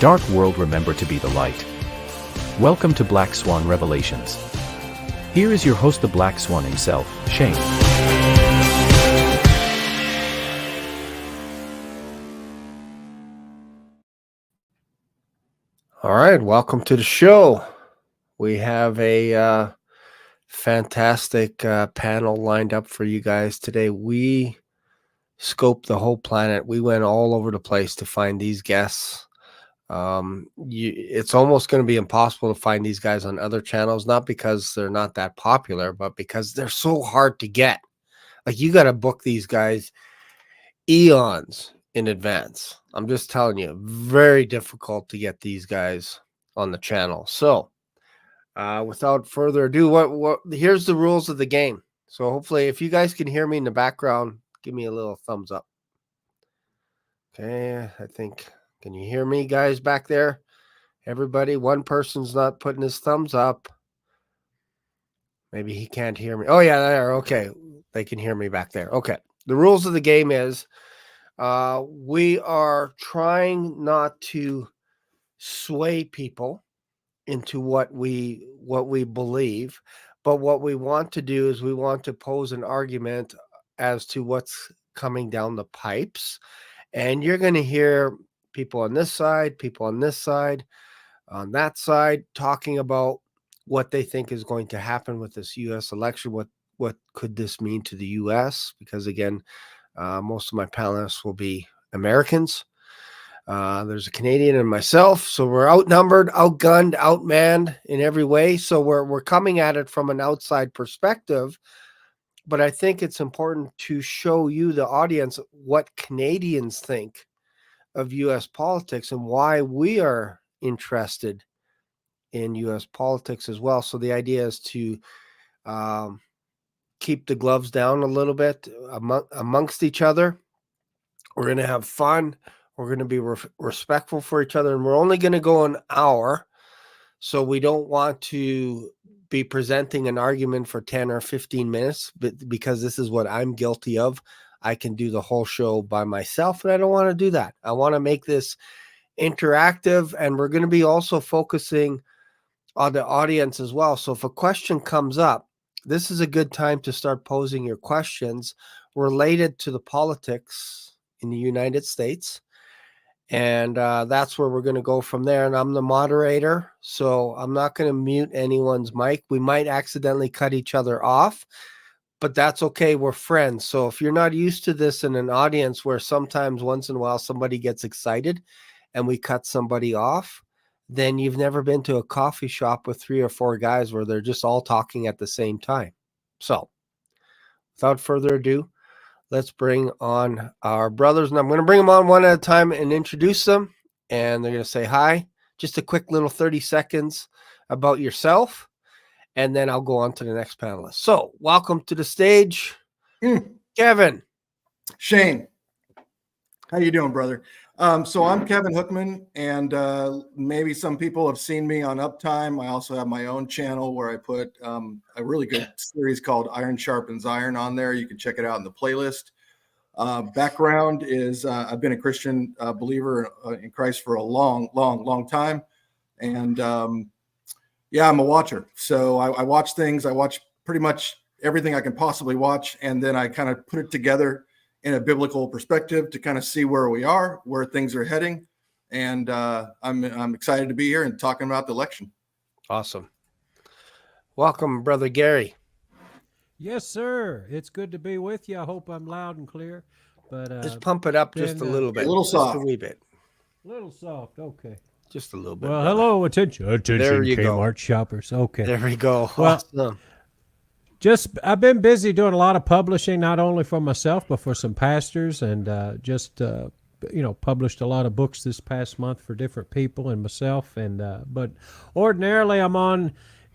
dark world remember to be the light. Welcome to Black Swan Revelations. Here is your host, the Black Swan himself, Shane. All right, welcome to the show. We have a fantastic panel lined up for you guys today. We scoped the whole planet. We went all over the place to find these guests. It's almost going to be impossible to find these guys on other channels, not because they're not that popular, but because they're so hard to get. Like, you got to book these guys eons in advance. I'm just telling you, very difficult to get these guys on the channel. So without further ado, here's the rules of the game. So hopefully, if you guys can hear me in the background, give me a little thumbs up. Okay, I think, can you hear me guys back there? Everybody, one person's not putting his thumbs up. Maybe he can't hear me. Oh yeah, there. Okay, they can hear me back there. Okay, the rules of the game is we are trying not to sway people into what we believe, but what we want to do is we want to pose an argument as to what's coming down the pipes, and you're going to hear people on this side, people on this side, on that side, talking about what they think is going to happen with this U.S. election. What could this mean to the U.S.? Because again, most of my panelists will be Americans. There's a Canadian and myself, so we're outnumbered, outgunned, outmanned in every way. So we're coming at it from an outside perspective, but I think it's important to show you, the audience, what Canadians think of U.S. politics and why we are interested in U.S. politics as well. So the idea is to keep the gloves down a little bit amongst each other. We're going to have fun. We're going to be respectful for each other, and we're only going to go an hour. So we don't want to be presenting an argument for 10 or 15 minutes, but because this is what I'm guilty of. I can do the whole show by myself, and I don't want to do that. I want to make this interactive, and we're going to be also focusing on the audience as well. So if a question comes up, this is a good time to start posing your questions related to the politics in the United States. And that's where we're going to go from there. And I'm the moderator, so I'm not going to mute anyone's mic. We might accidentally cut each other off, but that's okay. We're friends. So if you're not used to this in an audience where sometimes once in a while somebody gets excited and we cut somebody off, then you've never been to a coffee shop with 3 or 4 guys where they're just all talking at the same time. So without further ado, let's bring on our brothers. And I'm going to bring them on one at a time and introduce them. And they're going to say hi. Just a quick little 30 seconds about yourself. And then I'll go on to the next panelist. So welcome to the stage, Kevin. Shane. How you doing, brother? So I'm Kevin Hookman, and maybe some people have seen me on Uptime. I also have my own channel where I put a really good series called Iron Sharpens Iron on there. You can check it out in the playlist. Background is I've been a Christian believer in Christ for a long time. And yeah, I'm a watcher. So I watch things. I watch pretty much everything I can possibly watch. And then I kind of put it together in a biblical perspective to kind of see where we are, where things are heading. And I'm excited to be here and talking about the election. Awesome. Welcome, Brother Gary. Yes, sir. It's good to be with you. I hope I'm loud and clear. But just pump it up just a little bit. A little soft. Just a wee bit. A little soft. Okay. Just a little bit. Well, hello, attention, there you Kmart go. Shoppers. Okay. There we go. Well, awesome. I've been busy doing a lot of publishing, not only for myself, but for some pastors, and published a lot of books this past month for different people and myself. And but ordinarily I'm on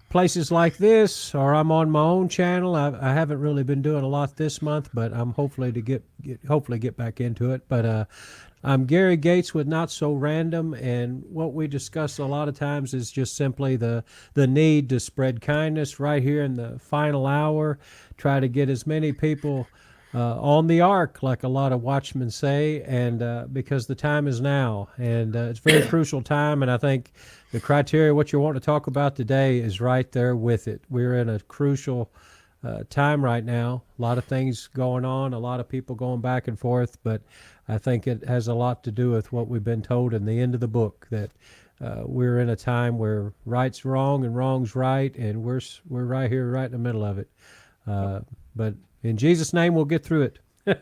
places like this, or I'm on my own channel. I haven't really been doing a lot this month, but I'm hopefully to get back into it. But I'm Gary Gates with Not So Random, and what we discuss a lot of times is just simply the need to spread kindness right here in the final hour, try to get as many people on the ark, like a lot of watchmen say, and because the time is now, and it's a very crucial time. And I think the criteria, what you want to talk about today, is right there with it. We're in a crucial time right now. A lot of things going on, a lot of people going back and forth, but I think it has a lot to do with what we've been told in the end of the book, that we're in a time where right's wrong and wrong's right, and we're right here, right in the middle of it. But in Jesus' name, we'll get through it.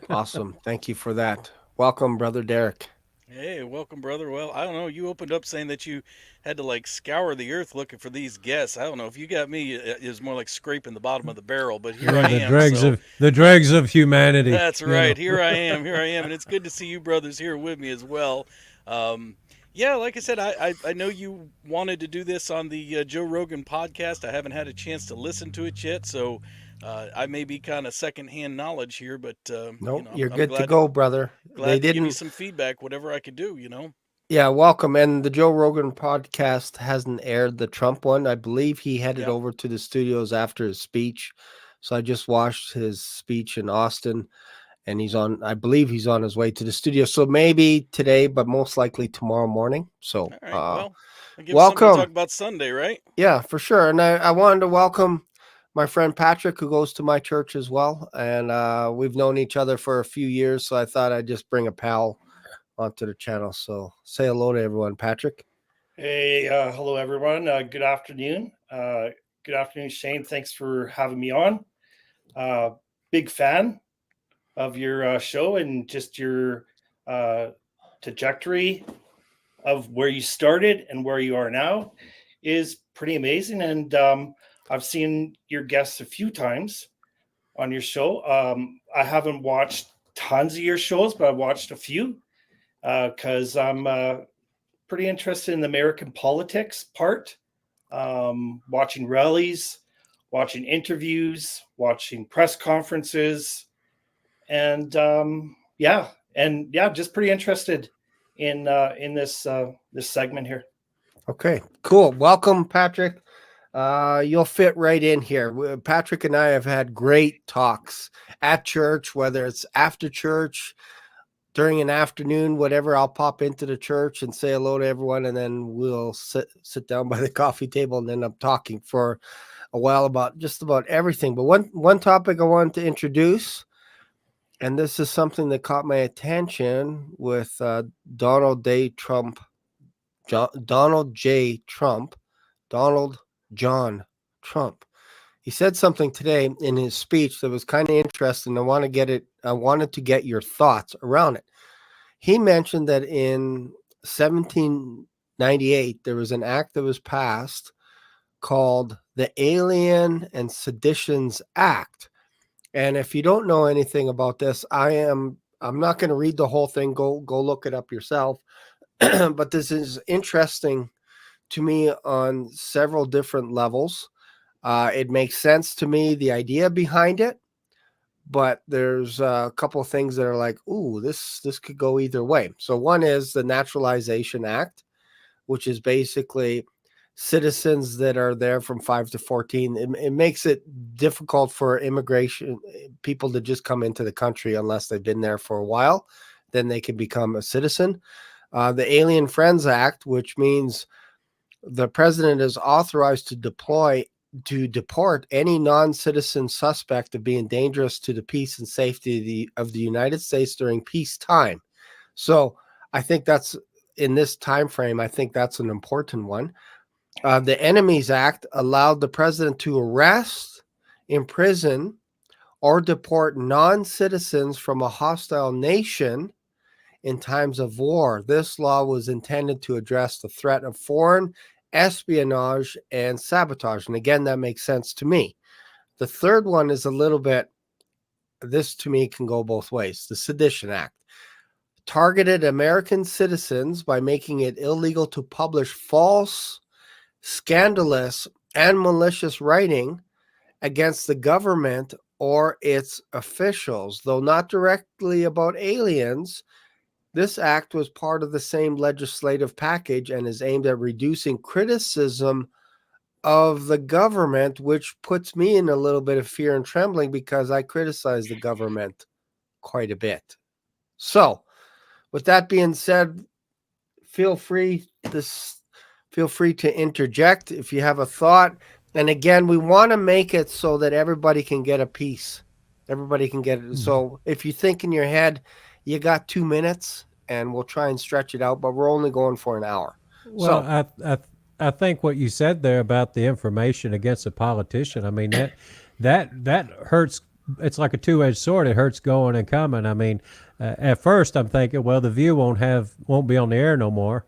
Awesome. Thank you for that. Welcome, Brother Derek. Hey, welcome, brother. Well, I don't know. You opened up saying that you had to like scour the earth looking for these guests. I don't know if you got me. It was more like scraping the bottom of the barrel. But here I am. The dregs of humanity. That's right. Here I am. Here I am, and it's good to see you brothers here with me as well. Yeah, like I said, I know you wanted to do this on the Joe Rogan podcast. I haven't had a chance to listen to it yet, so I may be kind of secondhand knowledge here, but No, you know, you're I'm good glad to go, brother. glad They to give you didn't. some feedback, whatever I could do. You know. Yeah, welcome. And the Joe Rogan podcast hasn't aired the Trump one. I believe he headed Yeah. over to the studios after his speech. So I just watched his speech in Austin, and I believe he's on his way to the studio. So maybe today, but most likely tomorrow morning. So All right. Well, I'll give us something to welcome. talk about Sunday, right? Yeah, for sure. And I wanted to welcome my friend Patrick, who goes to my church as well. And we've known each other for a few years. So I thought I'd just bring a pal onto the channel. So say hello to everyone, Patrick. Hey, hello everyone. Good afternoon. Good afternoon, Shane. Thanks for having me on. Big fan of your show and just your trajectory of where you started and where you are now is pretty amazing. And I've seen your guests a few times on your show. I haven't watched tons of your shows, but I've watched a few because I'm pretty interested in the American politics part, watching rallies, watching interviews, watching press conferences, and just pretty interested in this segment here. Okay, cool. Welcome, Patrick. You'll fit right in here. Patrick and I have had great talks at church, whether it's after church, during an afternoon, whatever. I'll pop into the church and say hello to everyone, and then we'll sit down by the coffee table and end up talking for a while about just about everything. But one topic I wanted to introduce, and this is something that caught my attention with Donald J. Trump. He said something today in his speech that was kind of interesting. I wanted to get your thoughts around it. He mentioned that in 1798, there was an act that was passed called the Alien and Seditions Act. And if you don't know anything about this, I'm not going to read the whole thing. Go look it up yourself. But this is interesting to me on several different levels. It makes sense to me, the idea behind it, but there's a couple of things that are like, ooh, this could go either way. So one is the Naturalization Act, which is basically citizens that are there from 5 to 14. It makes it difficult for immigration people to just come into the country unless they've been there for a while. Then they can become a citizen. The Alien Friends Act, which means the president is authorized to deport any non-citizen suspect of being dangerous to the peace and safety of the United States during peacetime. So I think that's, in this time frame, I think that's an important one. The Enemies Act allowed the president to arrest, imprison, or deport non-citizens from a hostile nation in times of war. This law was intended to address the threat of foreign espionage and sabotage. And again, that makes sense to me. The third one is a little bit, this to me can go both ways. The Sedition Act targeted American citizens by making it illegal to publish false, scandalous, and malicious writing against the government or its officials. Though not directly about aliens, this act was part of the same legislative package and is aimed at reducing criticism of the government, which puts me in a little bit of fear and trembling because I criticize the government quite a bit. So, with that being said, feel free to interject if you have a thought. And again, we want to make it so that everybody can get a piece. Everybody can get it. So if you think in your head, you got 2 minutes, and we'll try and stretch it out, but we're only going for an hour. Well, So I think what you said there about the information against a politician, I mean, that hurts. It's like a two-edged sword. It hurts going and coming. I mean, at first I'm thinking, well, the View won't be on the air no more,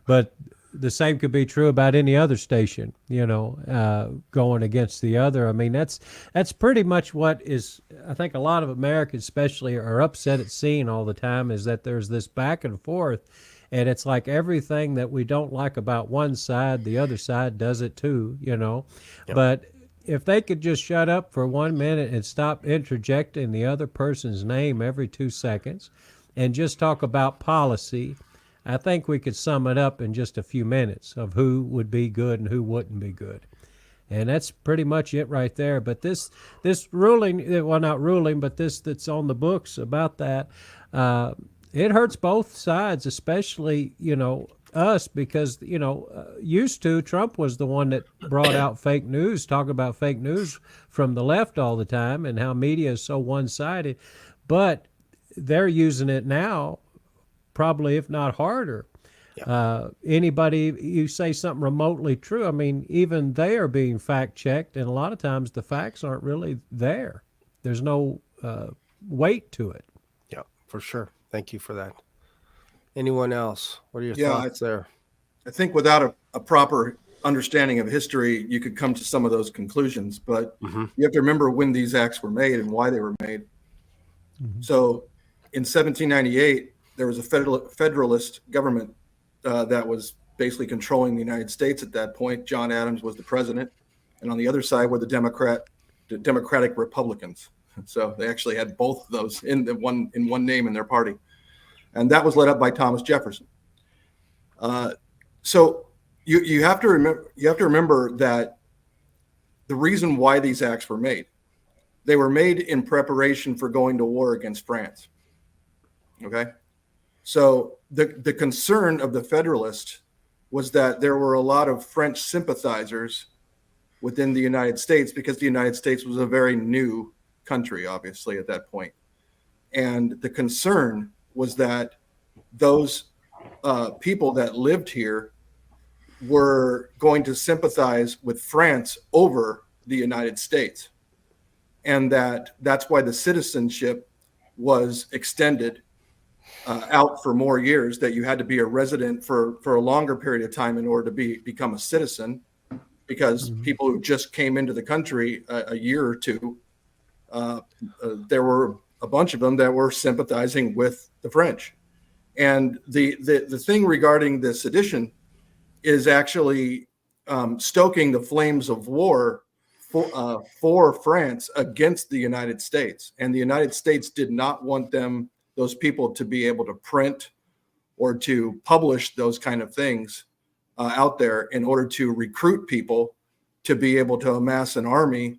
but the same could be true about any other station, going against the other. I mean, that's pretty much what is, I think a lot of Americans especially are upset at seeing all the time, is that there's this back and forth, and it's like everything that we don't like about one side, the other side does it too, Yep. But if they could just shut up for 1 minute and stop interjecting the other person's name every 2 seconds and just talk about policy, I think we could sum it up in just a few minutes of who would be good and who wouldn't be good. And that's pretty much it right there. But this ruling, well, not ruling, but this that's on the books about that, it hurts both sides, especially, us, because, used to, Trump was the one that brought out fake news, talk about fake news from the left all the time and how media is so one-sided. But they're using it now, probably, if not harder. Yeah. Anybody, you say something remotely true, I mean, even they are being fact-checked, and a lot of times the facts aren't really there. There's no weight to it. Yeah, for sure. Thank you for that. Anyone else? What are your thoughts there? I think without a proper understanding of history, you could come to some of those conclusions, but you have to remember when these acts were made and why they were made. So in 1798, there was a federalist government that was basically controlling the United States at that point. John Adams was the president, and on the other side were the Democratic Republicans. So they actually had both of those in one name in their party, and that was led up by Thomas Jefferson. So you have to remember that the reason why these acts were made, they were made in preparation for going to war against France. Okay. So the concern of the Federalists was that there were a lot of French sympathizers within the United States, because the United States was a very new country, obviously, at that point. And the concern was that those people that lived here were going to sympathize with France over the United States. And that's why the citizenship was extended out for more years, that you had to be a resident for a longer period of time in order to become a citizen, because people who just came into the country a year or two, there were a bunch of them that were sympathizing with the French. And the thing regarding the sedition is actually stoking the flames of war for France against the United States. And the United States did not want those people to be able to print or to publish those kind of things out there in order to recruit people to be able to amass an army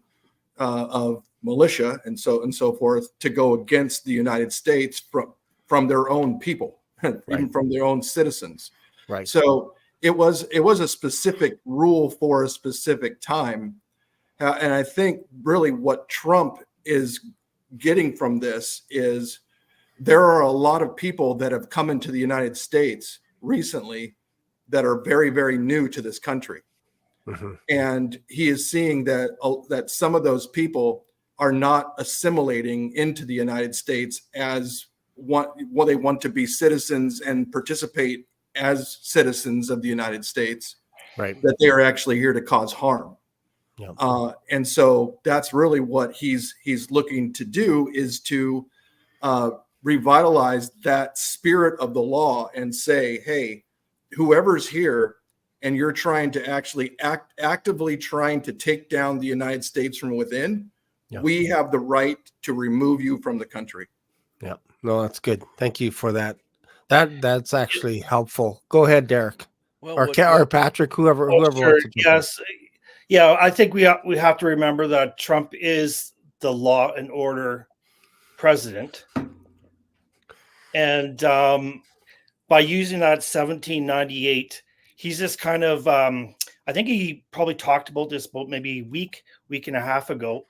of militia and so forth to go against the United States from their own people, even from their own citizens. Right. So it was a specific rule for a specific time. And I think really what Trump is getting from this is there are a lot of people that have come into the United States recently that are very, very new to this country. And he is seeing that some of those people are not assimilating into the United States as what they want to be citizens and participate as citizens of the United States, right? That they are actually here to cause harm. Yeah. And so that's really what he's looking to do, is to revitalize that spirit of the law and say, hey, whoever's here and you're trying to actually actively trying to take down the United States from within, we have the right to remove you from the country. Yeah, no, that's good. Thank you for that. That's actually helpful. Go ahead, Derek, or Patrick, whoever sure. Wants to yes. Yeah, I think we have to remember that Trump is the law and order president. And by using that 1798, he's just kind of, I think he probably talked about this about maybe a week and a half ago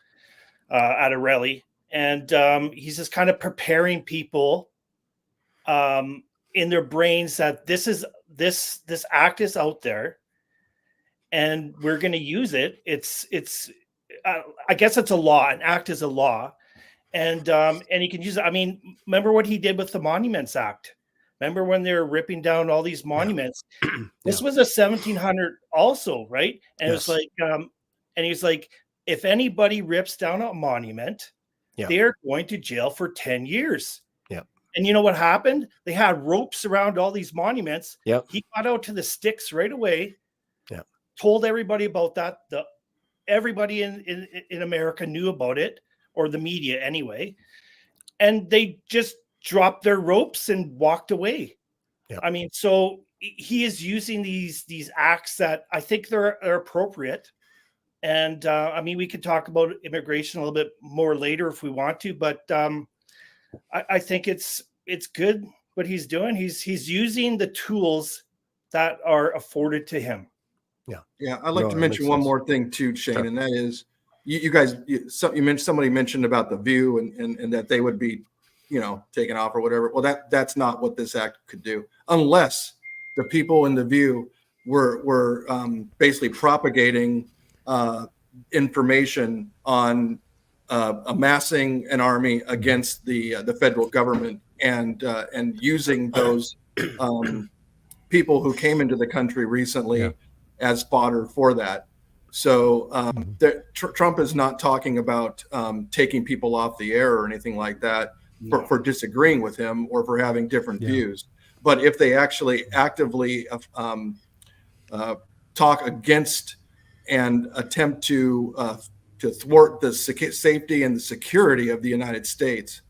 at a rally. And he's just kind of preparing people in their brains that this act is out there and we're going to use it. It's I guess it's a law. An act is a law. And he can use it. I mean, remember what he did with the Monuments Act? Remember when they were ripping down all these monuments? Yeah. This was a 1700 also, right? And it was like, and he's like, if anybody rips down a monument, they're going to jail for 10 years. Yeah. And you know what happened? They had ropes around all these monuments. Yeah. He got out to the sticks right away. Yeah. Told everybody about that. Everybody in America knew about it, or the media anyway. And they just dropped their ropes and walked away. Yeah. I mean, so he is using these acts that I think they're appropriate. And I mean, we could talk about immigration a little bit more later if we want to, but I think it's good what he's doing. He's using the tools that are afforded to him. Yeah. Yeah. I'd like to mention one more thing too, Shane, and that is you guys, somebody mentioned about the View and that they would be, taken off or whatever. Well, that's not what this act could do, unless the people in the View were basically propagating information on amassing an army against the federal government and using those people who came into the country recently as fodder for that. So Trump is not talking about taking people off the air or anything like that for disagreeing with him or for having different views. But if they actually actively talk against and attempt to thwart the safety and the security of the United States,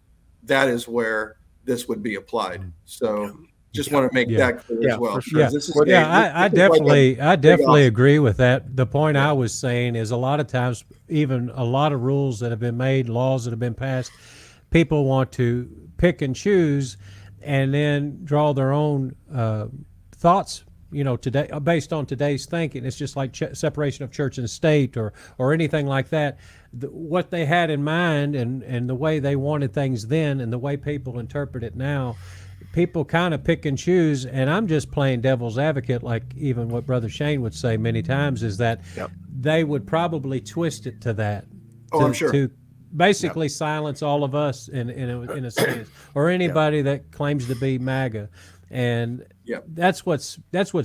that is where this would be applied. So just want to make that clear as well. Sure. I definitely agree with that. The point I was saying is a lot of times, even a lot of rules that have been made, laws that have been passed, people want to pick and choose and then draw their own thoughts, today based on today's thinking. It's just like separation of church and state or anything like that. What they had in mind and the way they wanted things then and the way people interpret it now, people kind of pick and choose. And I'm just playing devil's advocate, like even what Brother Shane would say many times, is that they would probably twist it to that. I'm sure. To basically silence all of us in a sense, or anybody that claims to be MAGA. And that's what's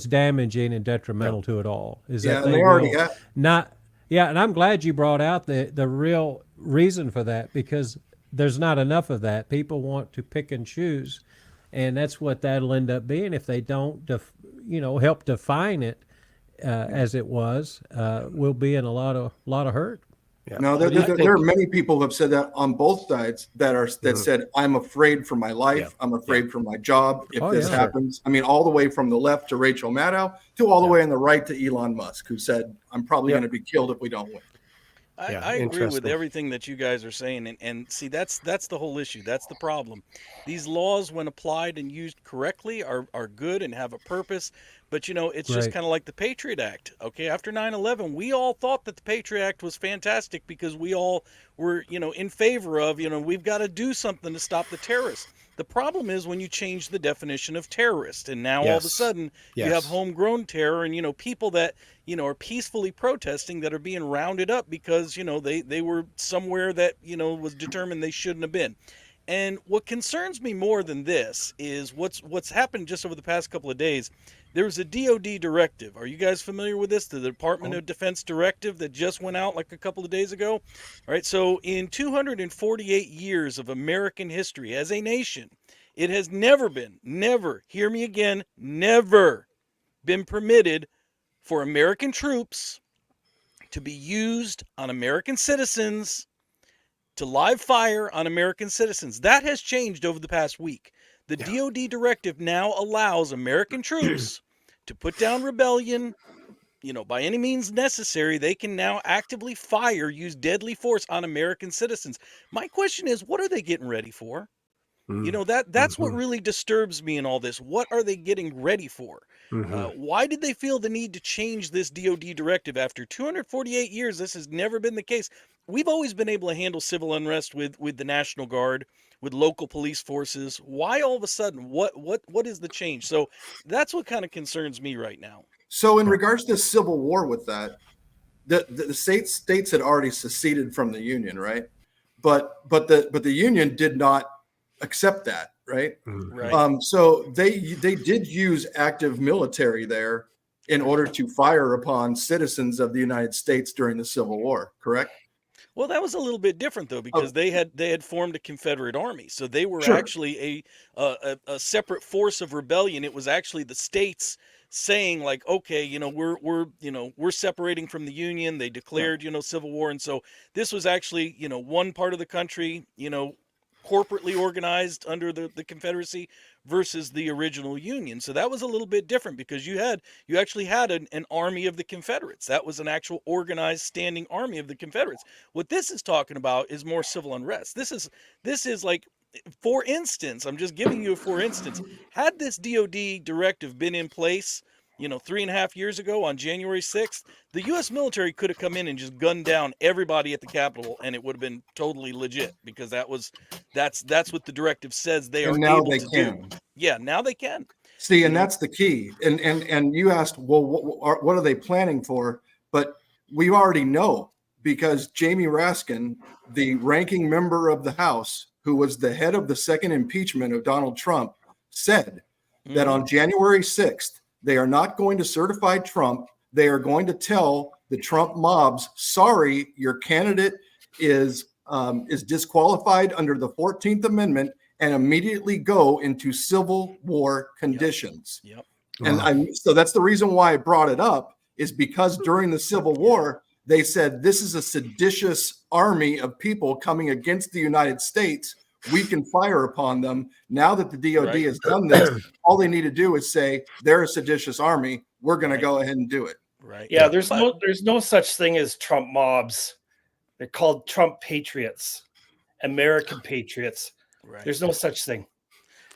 damaging and detrimental to it all. Is that they already not. Yeah, and I'm glad you brought out the real reason for that, because there's not enough of that. People want to pick and choose, and that's what that'll end up being if they don't, help define it as it was. We'll be in a lot of hurt. Yeah. No, there are many people who have said that on both sides that said, I'm afraid for my life. Yeah. I'm afraid for my job if this happens. I mean, all the way from the left to Rachel Maddow to all the way on the right to Elon Musk, who said, I'm probably going to be killed if we don't win. I agree with everything that you guys are saying. And see, that's the whole issue. That's the problem. These laws, when applied and used correctly, are good and have a purpose. But, it's just kind of like the Patriot Act. Okay, after 9/11, we all thought that the Patriot Act was fantastic because we all were, in favor of, we've got to do something to stop the terrorists. The problem is when you change the definition of terrorist, and now all of a sudden you have homegrown terror and, people that, are peacefully protesting that are being rounded up because, they were somewhere that, was determined they shouldn't have been. And what concerns me more than this is what's happened just over the past couple of days. There was a DOD directive. Are you guys familiar with this? The Department of Defense directive that just went out like a couple of days ago. All right. So in 248 years of American history as a nation, it has never, hear me again, never been permitted for American troops to be used on American citizens, to live fire on American citizens. That has changed over the past week. The DOD directive now allows American troops to put down rebellion, by any means necessary. They can now actively use deadly force on American citizens. My question is, what are they getting ready for? You know, that's what really disturbs me in all this. What are they getting ready for? Why did they feel the need to change this DOD directive after 248 years? This has never been the case. We've always been able to handle civil unrest with the National Guard, with local police forces. Why all of a sudden? What is the change? So that's what kind of concerns me right now. So in regards to Civil War with that, the states had already seceded from the Union, right? But the Union did not accept that, right? Right. So they did use active military there in order to fire upon citizens of the United States during the Civil War, correct? Well, that was a little bit different though, because they had formed a Confederate army, so they were Sure. actually a separate force of rebellion. It was actually the states saying like, okay, you know, we're separating from the Union. They declared, you know, Civil War, and so this was actually, you know, one part of the country, you know, corporately organized under the Confederacy versus the original Union. So that was a little bit different because you actually had an army of the Confederates. That was an actual organized standing army of the Confederates. What this is talking about is more civil unrest. This is like, for instance, I'm just giving you a for instance, had this DOD directive been in place, you know, 3.5 years ago on January 6th, the U.S. military could have come in and just gunned down everybody at the Capitol, and it would have been totally legit because that's what the directive says they are able to do. Yeah, now they can. See, and that's the key. And you asked, well, what are they planning for? But we already know because Jamie Raskin, the ranking member of the House, who was the head of the second impeachment of Donald Trump, said that on January 6th, they are not going to certify Trump. They are going to tell the Trump mobs, sorry, your candidate is disqualified under the 14th Amendment and immediately go into Civil War conditions. Yep. And so that's the reason why I brought it up, is because during the Civil War, they said this is a seditious army of people coming against the United States. We can fire upon them. Now that the DOD has done this, all they need to do is say they're a seditious army. We're going to go ahead and do it. Right. Yeah, there's no such thing as Trump mobs. They're called Trump patriots, American patriots. Right. There's no such thing.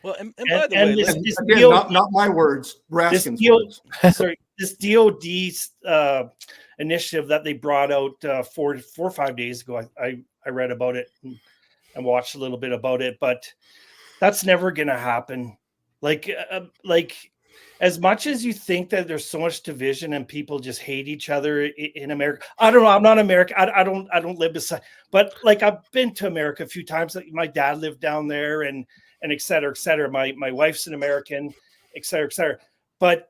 Well, and by the way, Again, not my words, Raskin's words. Sorry, this DOD initiative that they brought out 4 or 5 days ago. I read about it and watched a little bit about it, but that's never going to happen. Like as much as you think that there's so much division and people just hate each other in America. I don't know. I'm not American. I don't live beside, but like I've been to America a few times. Like my dad lived down there and et cetera, et cetera. My wife's an American, et cetera, et cetera. But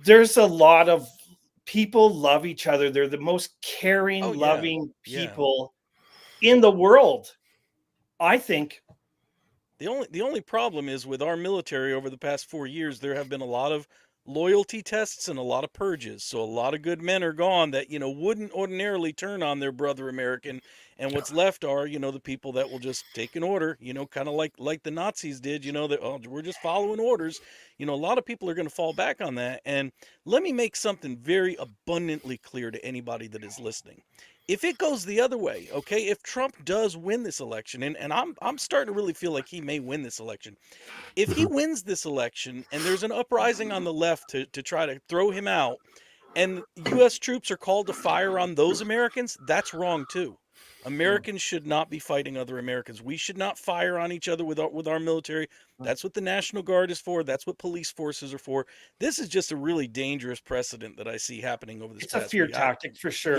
there's a lot of people love each other. They're the most caring, loving people in the world. I think the only problem is with our military over the past 4 years, there have been a lot of loyalty tests and a lot of purges. So a lot of good men are gone that, you know, wouldn't ordinarily turn on their brother American. And what's left are, you know, the people that will just take an order, you know, kind of like the Nazis did, you know, that, oh, we're just following orders. You know, a lot of people are going to fall back on that. And let me make something very abundantly clear to anybody that is listening. If it goes the other way, okay, if Trump does win this election, and I'm starting to really feel like he may win this election. If he wins this election and there's an uprising on the left to try to throw him out, and U.S. troops are called to fire on those Americans, that's wrong too. Americans should not be fighting other Americans. We should not fire on each other with our military. That's what the National Guard is for. That's what police forces are for. This is just a really dangerous precedent that I see happening over this it's past a fear week. tactic for sure.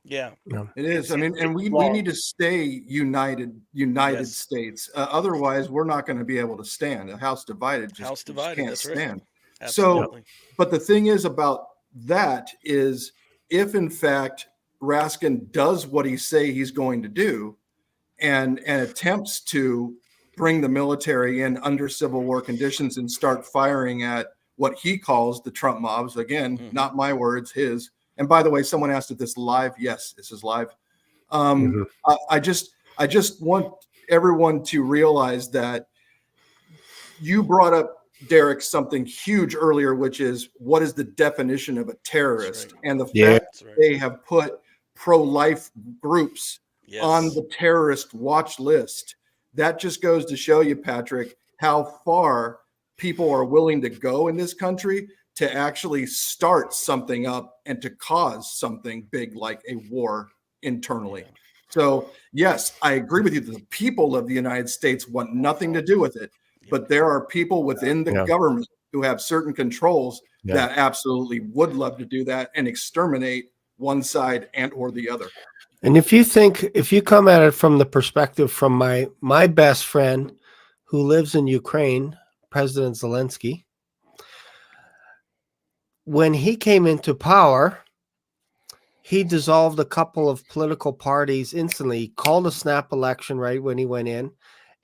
Yeah. It is. I mean, and we need to stay united States. Otherwise, we're not going to be able to stand. A house divided just can't that's stand. Right. Absolutely. So, but the thing is about that is if in fact Raskin does what he say he's going to do and attempts to bring the military in under Civil War conditions and start firing at what he calls the Trump mobs, again, not my words, his. And by the way, someone asked if this live. Yes, this is live. I just want everyone to realize that you brought up, Derek, something huge earlier, which is what is the definition of a terrorist? Right. And the fact they have put pro-life groups on the terrorist watch list. that just goes to show you, Patrick, how far people are willing to go in this country to actually start something up and to cause something big like a war internally. So, yes, I agree with you. The people of the United States want nothing to do with it, but there are people within the government who have certain controls that absolutely would love to do that and exterminate one side and or the other. And if you come at it from the perspective from my best friend who lives in Ukraine, President Zelensky, when he came into power, he dissolved a couple of political parties instantly. He called a snap election right when he went in,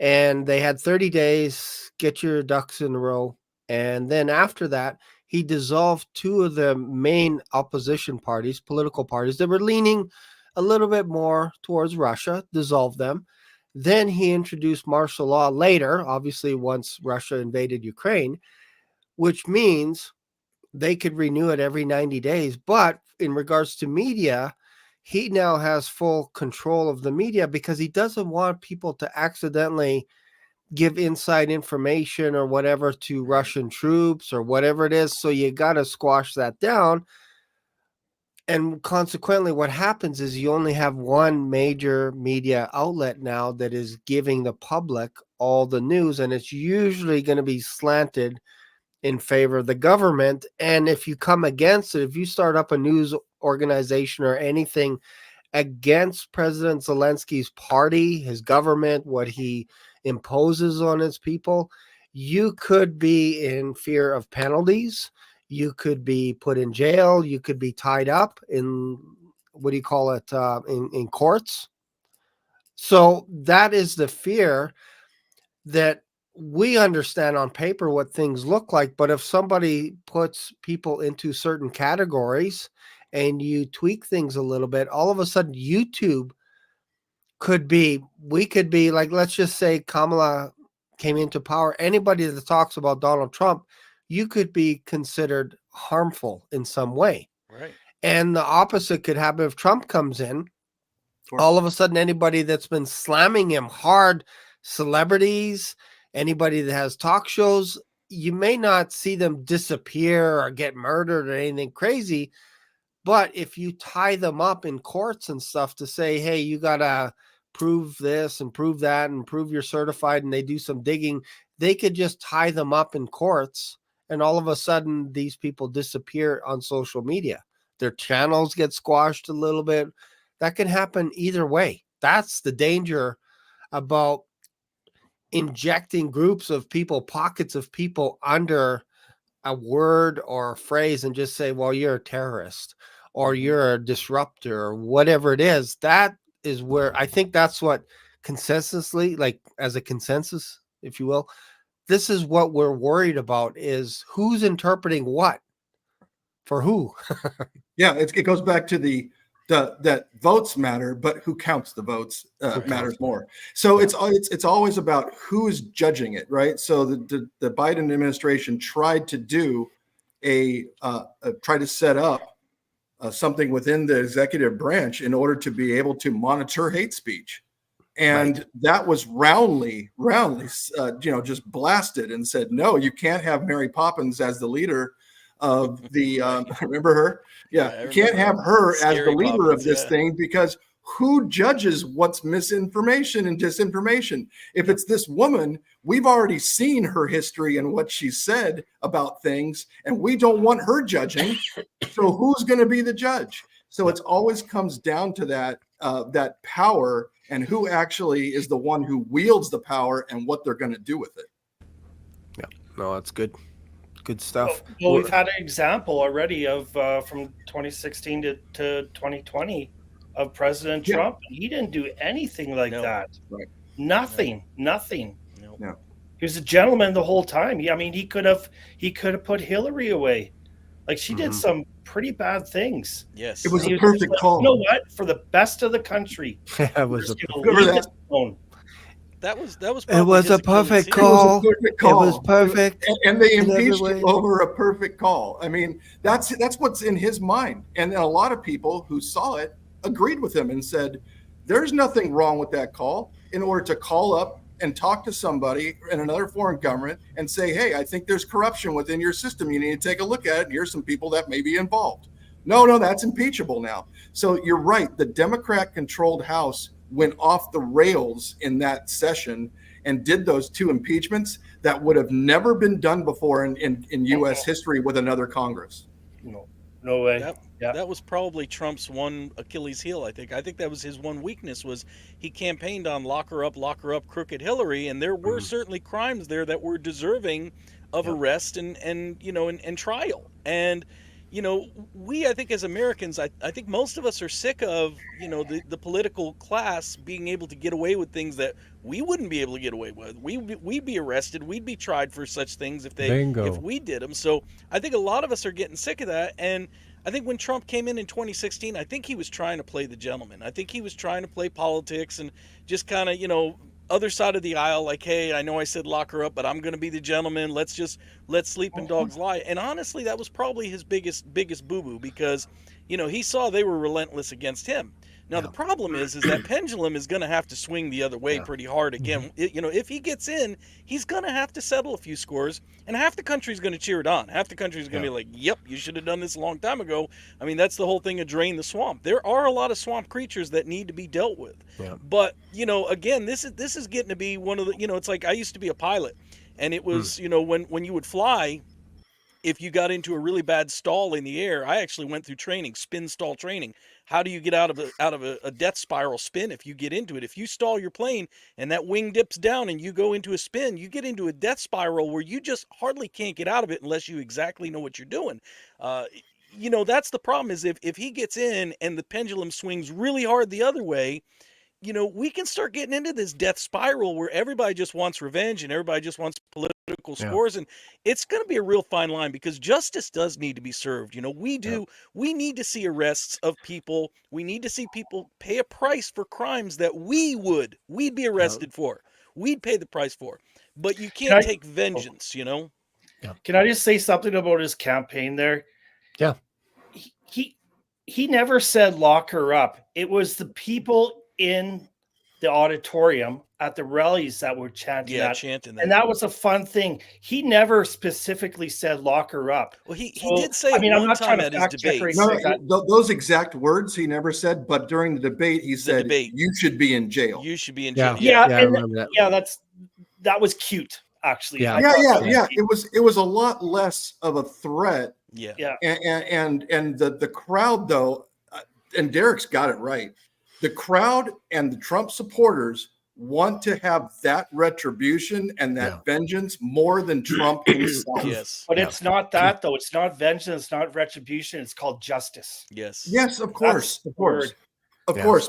and they had 30 days, get your ducks in a row. And then after that, he dissolved two of the main opposition parties, political parties that were leaning a little bit more towards Russia, dissolved them. Then he introduced martial law later, obviously once Russia invaded Ukraine, which means they could renew it every 90 days. But in regards to media, he now has full control of the media because he doesn't want people to accidentally give inside information or whatever to Russian troops or whatever it is. So you got to squash that down. And consequently, what happens is you only have one major media outlet now that is giving the public all the news, and it's usually going to be slanted in favor of the government. And if you come against it, if you start up a news organization or anything against President Zelensky's party, his government, what he imposes on his people, you could be in fear of penalties. You could be put in jail. You could be tied up in, in courts. So that is the fear that we understand on paper what things look like. But if somebody puts people into certain categories and you tweak things a little bit, all of a sudden YouTube we could be like, let's just say Kamala came into power. Anybody that talks about Donald Trump, you could be considered harmful in some way. Right. And the opposite could happen if Trump comes in. Sure. All of a sudden, anybody that's been slamming him hard, celebrities, anybody that has talk shows, you may not see them disappear or get murdered or anything crazy. But if you tie them up in courts and stuff to say, hey, you got to prove this and prove that and prove you're certified, and they do some digging, they could just tie them up in courts. And all of a sudden, these people disappear on social media. Their channels get squashed a little bit. That can happen either way. That's the danger about injecting groups of people, pockets of people under a word or a phrase and just say, well, you're a terrorist or you're a disruptor or whatever it is. That is where I think that's what consensusly, like as a consensus, if you will, this is what we're worried about, is who's interpreting what for who. Yeah, it goes back to that votes matter, but who counts the votes matters more. So it's always about who's judging it, right? So the Biden administration tried to do try to set up something within the executive branch in order to be able to monitor hate speech. And that was roundly, just blasted and said, no, you can't have Mary Poppins as the leader of the, remember her? Yeah, you can't have her as the leader of this thing, because who judges what's misinformation and disinformation? If it's this woman, we've already seen her history and what she said about things, and we don't want her judging. So who's going to be the judge? So it's always comes down to that power and who actually is the one who wields the power and what they're going to do with it. Yeah, no, that's good. Good stuff. Well, we've had an example already of from 2016 to 2020 of President Trump. He didn't do anything like that. Right. Nothing. No. He was a gentleman the whole time. He could have put Hillary away. Like, she did some pretty bad things. Yes. It was a perfect call. You know what? For the best of the country. It was a That was It was a perfect call. It was perfect. And they impeached him over a perfect call. I mean, that's what's in his mind. And a lot of people who saw it agreed with him and said, there's nothing wrong with that call. In order to call up and talk to somebody in another foreign government and say, hey, I think there's corruption within your system. You need to take a look at it. And here's some people that may be involved. No, that's impeachable now. So you're right. The Democrat-controlled House went off the rails in that session and did those 2 impeachments that would have never been done before in U.S. history with another Congress. No way. That was probably Trump's one Achilles heel, I think. I think that was his one weakness, was he campaigned on lock her up, crooked Hillary, and there were certainly crimes there that were deserving of arrest and trial. And I think as Americans, I think most of us are sick of, the political class being able to get away with things that we wouldn't be able to get away with. We'd be arrested. We'd be tried for such things if we did them. So I think a lot of us are getting sick of that. And I think when Trump came in 2016, I think he was trying to play the gentleman. I think he was trying to play politics and just kind of, other side of the aisle, like, hey, I know I said lock her up, but I'm going to be the gentleman. Let's sleeping dogs lie. And honestly, that was probably his biggest boo-boo, because, he saw they were relentless against him. Now, the problem is that pendulum is going to have to swing the other way pretty hard again. If he gets in, he's going to have to settle a few scores, and half the country's going to cheer it on. Half the country's going to be like, yep, you should have done this a long time ago. I mean, that's the whole thing of drain the swamp. There are a lot of swamp creatures that need to be dealt with. Yeah. But, again, this is getting to be one of the, it's like I used to be a pilot, and it was, when you would fly, if you got into a really bad stall in the air, I actually went through training, spin stall training. How do you get out of a death spiral spin if you get into it? If you stall your plane and that wing dips down and you go into a spin, you get into a death spiral where you just hardly can't get out of it unless you exactly know what you're doing. That's the problem, is if he gets in and the pendulum swings really hard the other way, we can start getting into this death spiral where everybody just wants revenge and everybody just wants political scores. And it's going to be a real fine line, because justice does need to be served. We we need to see arrests of people. We need to see people pay a price for crimes that we'd be arrested for. We'd pay the price for. But you can't take vengeance, Can I just say something about his campaign there? Yeah. He never said lock her up. It was the people in the auditorium at the rallies that were chanting that. And that was a fun thing. He never specifically said lock her up. Well, he did say one time at his debate. Those exact words he never said, but during the debate he said, you should be in jail. You should be in jail. Yeah, I remember that. That was cute, actually. Yeah. It was a lot less of a threat. Yeah. And the crowd, though, and Derek's got it right. The crowd and the Trump supporters want to have that retribution and that vengeance more than Trump himself. Yes. But it's not that, though. It's not vengeance. It's not retribution. It's called justice. Yes, of course. Of course. But it's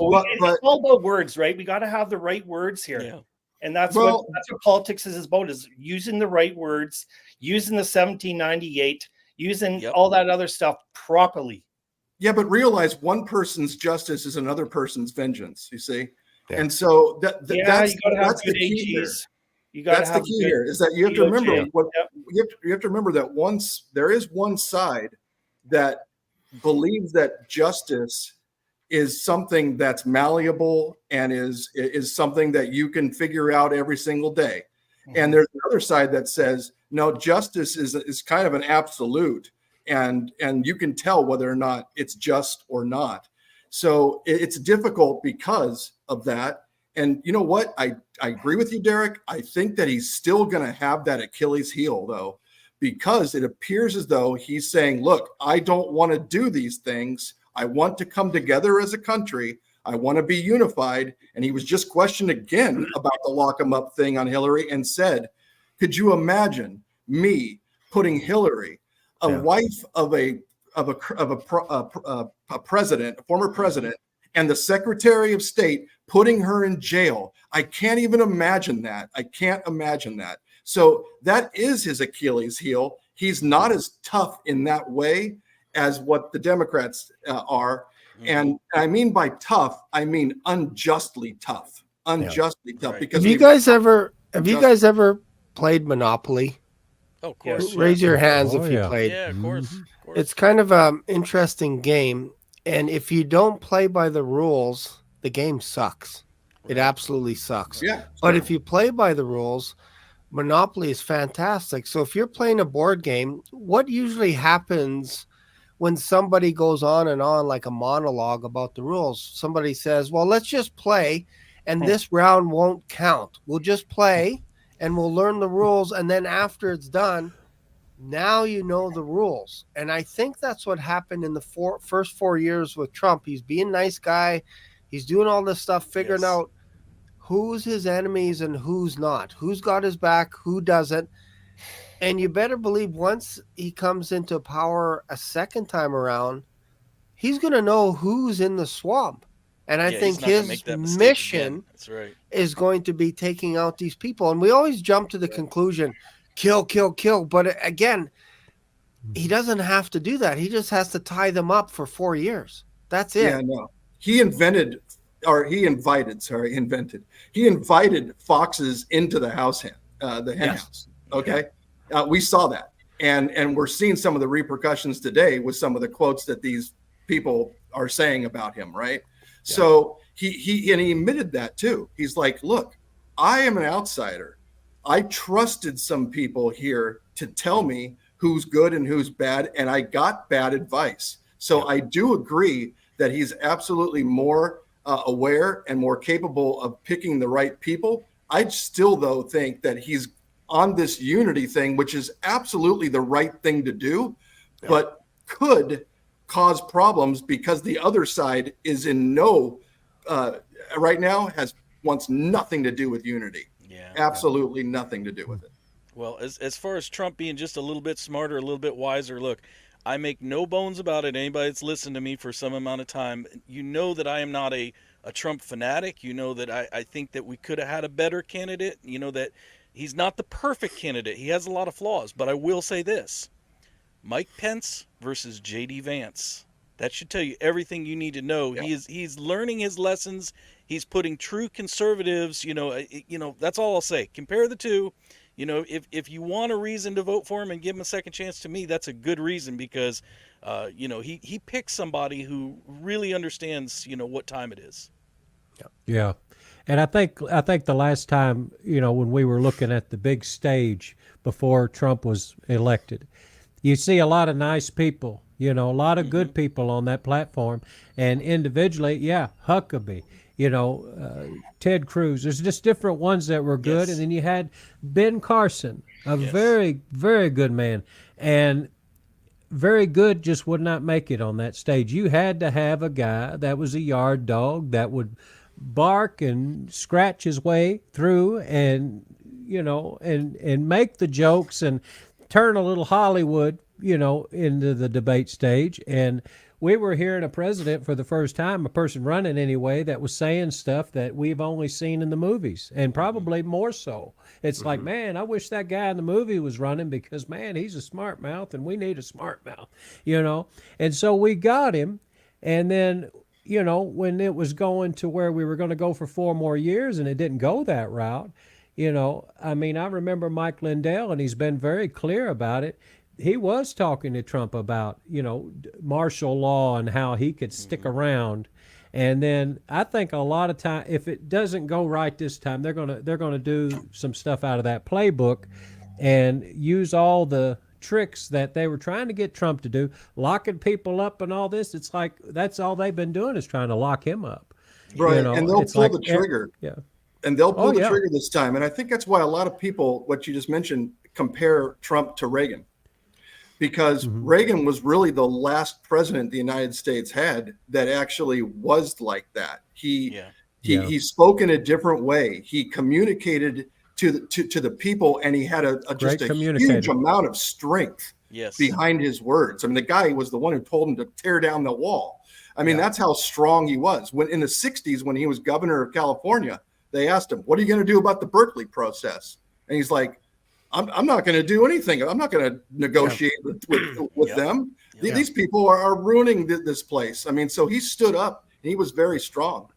all about words, right? We got to have the right words here. Yeah. And that's what politics is about, is using the right words, using the 1798, using all that other stuff properly. Yeah, but realize one person's justice is another person's vengeance, you see? Yeah. And so that's the key here. That's the key here, is that you have to remember you have to remember that there is one side that believes that justice is something that's malleable and is something that you can figure out every single day. Mm-hmm. And there's another side that says, no, justice is kind of an absolute. And you can tell whether or not it's just or not. So it's difficult because of that. And you know what? I agree with you, Derek. I think that he's still going to have that Achilles heel, though, because it appears as though he's saying, look, I don't want to do these things. I want to come together as a country. I want to be unified. And he was just questioned again about the lock 'em up thing on Hillary and said, could you imagine me putting Hillary, a wife of a president, a former president, and the Secretary of State, putting her in jail? I can't even imagine that. I can't imagine that. So that is his Achilles heel. He's not as tough in that way as what the Democrats are. Mm-hmm. And I mean by tough, I mean unjustly tough. Unjustly tough. Because have you guys ever played Monopoly? Oh, of course. Raise your hands if you played. Yeah, of course. It's kind of an interesting game. And if you don't play by the rules, the game sucks. It absolutely sucks. Yeah. But if you play by the rules, Monopoly is fantastic. So if you're playing a board game, what usually happens when somebody goes on and on like a monologue about the rules? Somebody says, well, let's just play and this round won't count. We'll just play and we'll learn the rules. And then after it's done, now you know the rules. And I think that's what happened in the first 4 years with Trump. He's being a nice guy. He's doing all this stuff, figuring out who's his enemies and who's not, who's got his back, who doesn't. And you better believe once he comes into power a second time around, he's going to know who's in the swamp. And I think his mission is going to be taking out these people. And we always jump to the conclusion, kill, kill, kill. But again, he doesn't have to do that. He just has to tie them up for 4 years. That's it. Yeah, no. He invited foxes into the house, the hen house. Okay. We saw that. And we're seeing some of the repercussions today with some of the quotes that these people are saying about him. Right. Yeah. So he admitted that too. He's like, look, I am an outsider. I trusted some people here to tell me who's good and who's bad. And I got bad advice. So I do agree that he's absolutely more aware and more capable of picking the right people. I still, though, think that he's on this unity thing, which is absolutely the right thing to do, but could cause problems because the other side is in right now wants nothing to do with unity. Absolutely nothing to do with it. Well, as far as Trump being just a little bit smarter, a little bit wiser, look, I make no bones about it. Anybody that's listened to me for some amount of time, you know that I am not a Trump fanatic. You know that I think that we could have had a better candidate. You know that he's not the perfect candidate. He has a lot of flaws. But I will say this. Mike Pence versus J.D. Vance. That should tell you everything you need to know. Yeah. He's learning his lessons. He's putting true conservatives, that's all I'll say. Compare the two. If you want a reason to vote for him and give him a second chance, to me, that's a good reason because, he picks somebody who really understands, what time it is. Yeah. And I think the last time, when we were looking at the big stage before Trump was elected, you see a lot of nice people, a lot of good people on that platform. And individually, Huckabee. Ted Cruz. There's just different ones that were good. Yes. And then you had Ben Carson, a very, very good man. And very good just would not make it on that stage. You had to have a guy that was a yard dog that would bark and scratch his way through and, and make the jokes and turn a little Hollywood, into the debate stage. And we were hearing a president for the first time, a person running anyway, that was saying stuff that we've only seen in the movies, and probably more so. It's like, man, I wish that guy in the movie was running because, man, he's a smart mouth, and we need a smart mouth, And so we got him, and then, when it was going to where we were going to go for 4 more years and it didn't go that route, I remember Mike Lindell, and he's been very clear about it. He was talking to Trump about, martial law and how he could stick around. And then I think a lot of time, if it doesn't go right this time, they're gonna do some stuff out of that playbook and use all the tricks that they were trying to get Trump to do, locking people up and all this. It's like that's all they've been doing is trying to lock him up. Right, and they'll pull the trigger. Yeah. And they'll pull the trigger this time. And I think that's why a lot of people, what you just mentioned, compare Trump to Reagan. Because Reagan was really the last president the United States had that actually was like that. He spoke in a different way. He communicated to the people, and he had just a huge amount of strength behind his words. I mean, the guy was the one who told him to tear down the wall. I mean, that's how strong he was. When in the 60s, when he was governor of California, they asked him, "What are you going to do about the Berkeley process?" And he's like, I'm not going to do anything. I'm not going to negotiate with them. These people are ruining this place. I mean, so he stood up and he was very strong.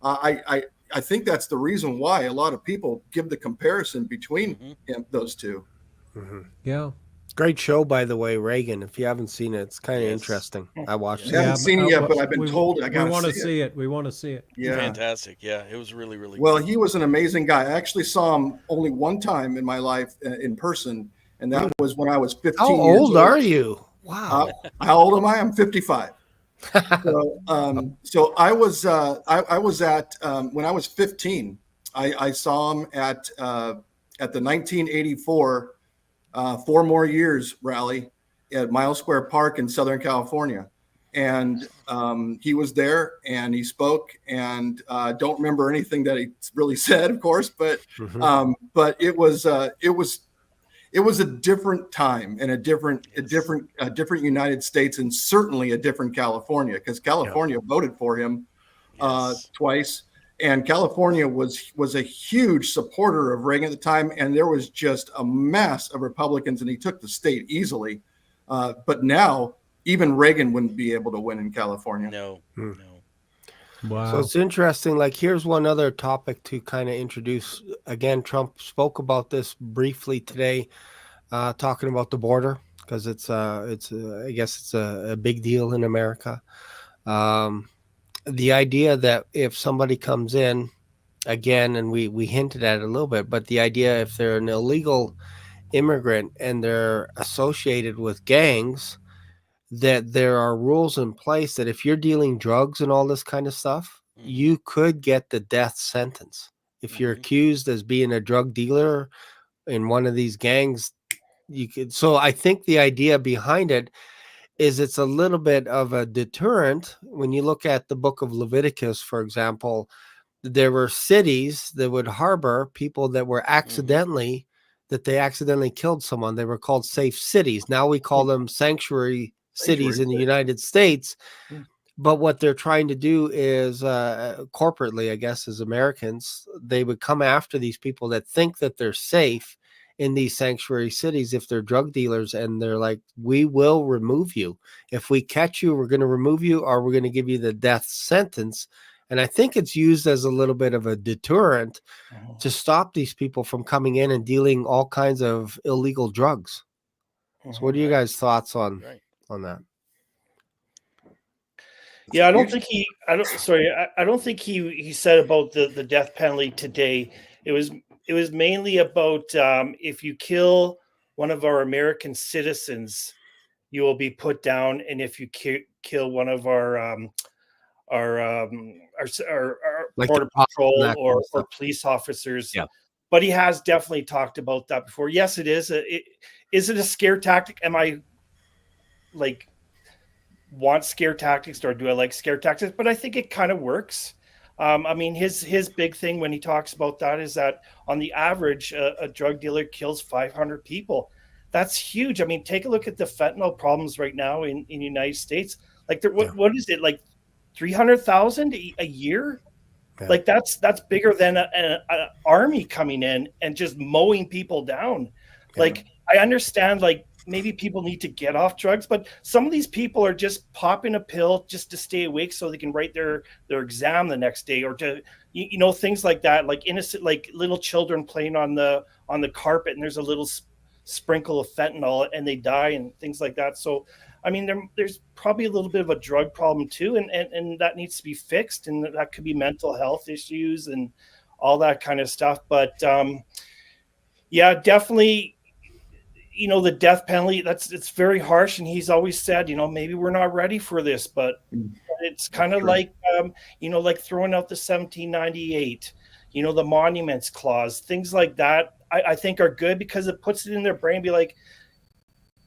I think that's the reason why a lot of people give the comparison between those two. Yeah. Great show, by the way, Reagan. If you haven't seen it, it's kind of Yes. interesting. I watched I it. haven't seen it yet, but I've been we- told I we gotta want to see it. see it. We want to see it. Yeah. Fantastic. Yeah, it was really, really Well, good. he was an amazing guy. I actually saw him only one time in my life in person, and that was when I was 15 How years old are you? Wow. How old am I? I'm 55. So I was at when I was 15. I saw him at the 1984 4 More Years rally at Miles Square Park in Southern California, and he was there and he spoke, and don't remember anything that he really said, of course, but it was a different time and a different United States, and certainly a different California, because California voted for him twice, and California was a huge supporter of Reagan at the time, and there was just a mass of Republicans, and he took the state easily. But now even Reagan wouldn't be able to win in California. No. Wow. So it's interesting. Like, here's one other topic to kind of introduce. Again, Trump spoke about this briefly today, talking about the border, because I guess it's a big deal in America. The idea that if somebody comes in, again, and we hinted at it a little bit, but the idea if they're an illegal immigrant and they're associated with gangs, that there are rules in place that if you're dealing drugs and all this kind of stuff, you could get the death sentence. If you're accused as being a drug dealer in one of these gangs, you could. So I think the idea behind it is it's a little bit of a deterrent. When you look at the book of Leviticus, for example, there were cities that would harbor people that were accidentally killed someone. They were called safe cities. Now we call them sanctuary cities in the United States. But what they're trying to do is corporately, I guess, as Americans, they would come after these people that think that they're safe in these sanctuary cities if they're drug dealers, and they're like, we will remove you. If we catch you, we're going to remove you, or we're going to give you the death sentence. And I think it's used as a little bit of a deterrent to stop these people from coming in and dealing all kinds of illegal drugs. So what are you guys' thoughts on that? Yeah, I don't think he said about the death penalty today. It was mainly about if you kill one of our American citizens, you will be put down, and if you kill one of our Like border the patrol or or police officers. Yeah. But he has definitely talked about that before. Yes, it is. Is it a scare tactic? Am I like want scare tactics, or do I like scare tactics? But I think it kind of works. I mean, his big thing when he talks about that is that on the average, a drug dealer kills 500 people. That's huge. I mean, take a look at the fentanyl problems right now in the United States. Like, what is it, like 300,000 a year? Yeah. Like that's bigger than an army coming in and just mowing people down. Yeah. Like, I understand, like, maybe people need to get off drugs, but some of these people are just popping a pill just to stay awake so they can write their exam the next day, or to, you know, things like that, like innocent, like little children playing on the carpet and there's a little sprinkle of fentanyl and they die and things like that. So, I mean, there's probably a little bit of a drug problem too, and that needs to be fixed, and that could be mental health issues and all that kind of stuff. But yeah, definitely, you know, the death penalty, it's very harsh, and he's always said, you know, maybe we're not ready for this, but it's kind of like, you know, like throwing out the 1798, you know, the monuments clause, things like that, I think are good, because it puts it in their brain, be like,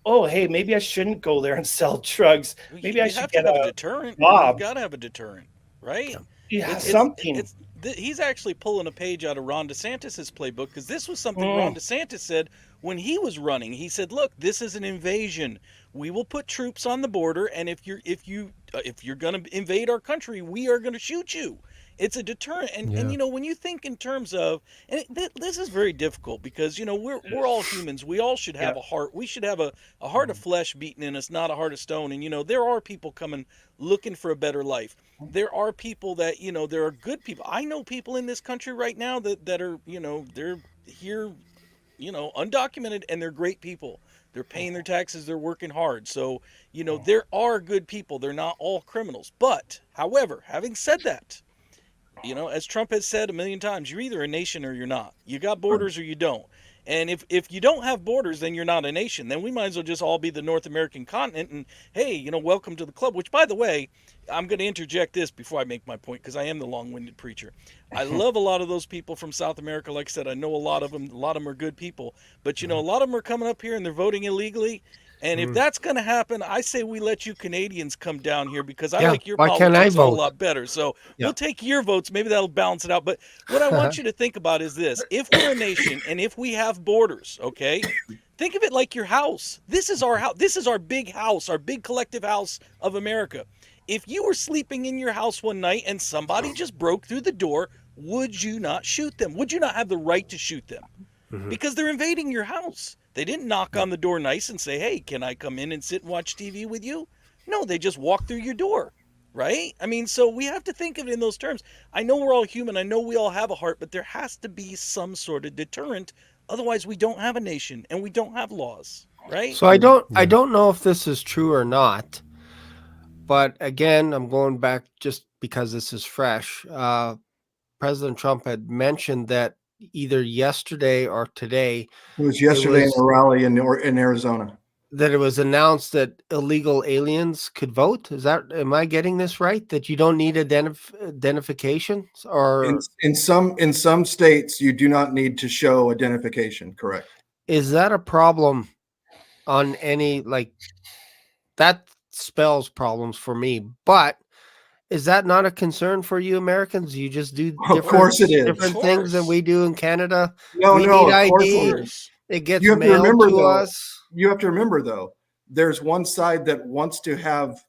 oh, hey, maybe I shouldn't go there and sell drugs. Maybe I should get a deterrent. Job. You've got to have a deterrent, right? Yeah, something. He's actually pulling a page out of Ron DeSantis's playbook, because this was something Ron DeSantis said when he was running. He said, "Look, this is an invasion. We will put troops on the border, and if you're going to invade our country, we are going to shoot you." It's a deterrent, and you know, when you think in terms of, and this is very difficult, because, you know, we're all humans. We all should have a heart. We should have a heart of flesh beating in us, not a heart of stone. And, you know, there are people coming looking for a better life. There are people that, you know, there are good people. I know people in this country right now that are, you know, they're here undocumented, and they're great people. They're paying their taxes. They're working hard. So, there are good people. They're not all criminals. But, however, having said that, as Trump has said a million times, you're either a nation or you're not. You got borders or you don't. And if you don't have borders, then you're not a nation. Then we might as well just all be the North American continent. And hey, welcome to the club. Which, by the way, I'm going to interject this before I make my point, because I am the long-winded preacher. I love a lot of those people from South America. Like I said, I know a lot of them. A lot of them are good people. But, a lot of them are coming up here and they're voting illegally. And if that's going to happen, I say we let you Canadians come down here, because I like your politics a whole lot better. So we'll take your votes. Maybe that'll balance it out. But what I want you to think about is this. If we're a nation and if we have borders, okay, think of it like your house. This is our house. This is our big house, our big collective house of America. If you were sleeping in your house one night and somebody just broke through the door, would you not shoot them? Would you not have the right to shoot them? Because they're invading your house. They didn't knock on the door nice and say, hey, can I come in and sit and watch TV with you? No, they just walked through your door, right? I mean, so we have to think of it in those terms. I know we're all human. I know we all have a heart, but there has to be some sort of deterrent. Otherwise, we don't have a nation and we don't have laws, right? So I don't know if this is true or not. But again, I'm going back just because this is fresh. President Trump had mentioned that either yesterday or today. It was yesterday in a rally in Arizona. That it was announced that illegal aliens could vote. Am I getting this right? That you don't need identification, or in some states you do not need to show identification. Correct. Is that a problem on any, that spells problems for me, but is that not a concern for you Americans? You just do different things than we do in Canada. No, we need ID. It gets mailed to us. You have to remember, though, there's one side that wants to have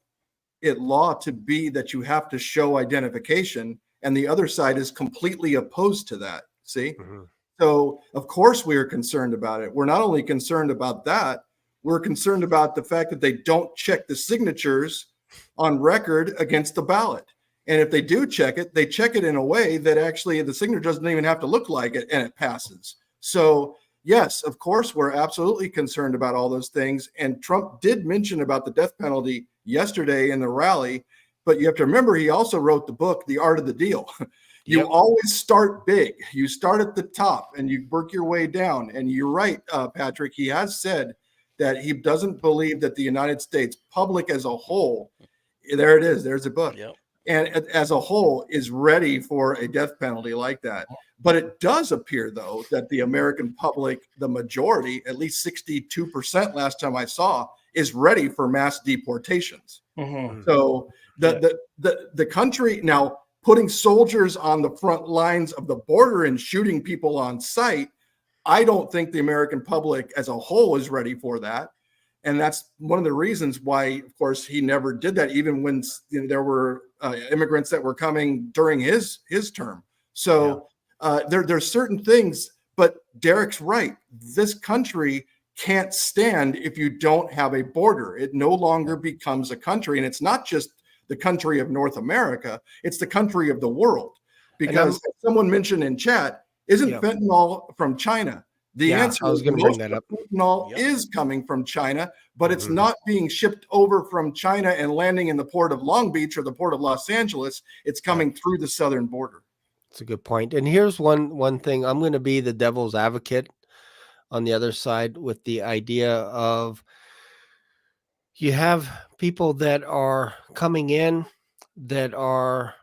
it law to be that you have to show identification, and the other side is completely opposed to that. See? So, of course, we are concerned about it. We're not only concerned about that, we're concerned about the fact that they don't check the signatures on record against the ballot. And if they do check it, they check it in a way that actually the signature doesn't even have to look like it, and it passes. So yes, of course, we're absolutely concerned about all those things. And Trump did mention about the death penalty yesterday in the rally, but you have to remember, he also wrote the book, The Art of the Deal. You always start big. You start at the top and you work your way down. And you're right, Patrick, he has said that he doesn't believe that the United States public as a whole, there it is, there's a book, and as a whole is ready for a death penalty like that. But it does appear, though, that the American public, the majority, at least 62% last time I saw, is ready for mass deportations. So the country now putting soldiers on the front lines of the border and shooting people on sight, I don't think the American public as a whole is ready for that. And that's one of the reasons why, of course, he never did that, even when there were immigrants that were coming during his term. So there's certain things, but Derek's right. This country can't stand if you don't have a border. It no longer becomes a country. And it's not just the country of North America, it's the country of the world. Because someone mentioned in chat, isn't fentanyl from China? The answer is fentanyl is coming from China, but it's not being shipped over from China and landing in the port of Long Beach or the port of Los Angeles. It's coming through the southern border. That's a good point. And here's one thing. I'm going to be the devil's advocate on the other side with the idea of you have people that are coming in that are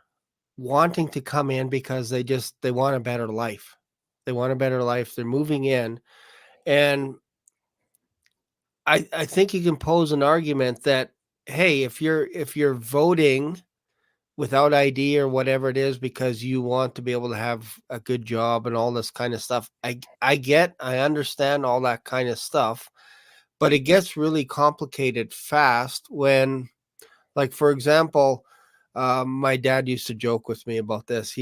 wanting to come in because they want a better life. They want a better life. They're moving in. And I think you can pose an argument that, hey, if you're voting without ID or whatever it is because you want to be able to have a good job and all this kind of stuff, I understand all that kind of stuff, but it gets really complicated fast when, like, for example, my dad used to joke with me about this.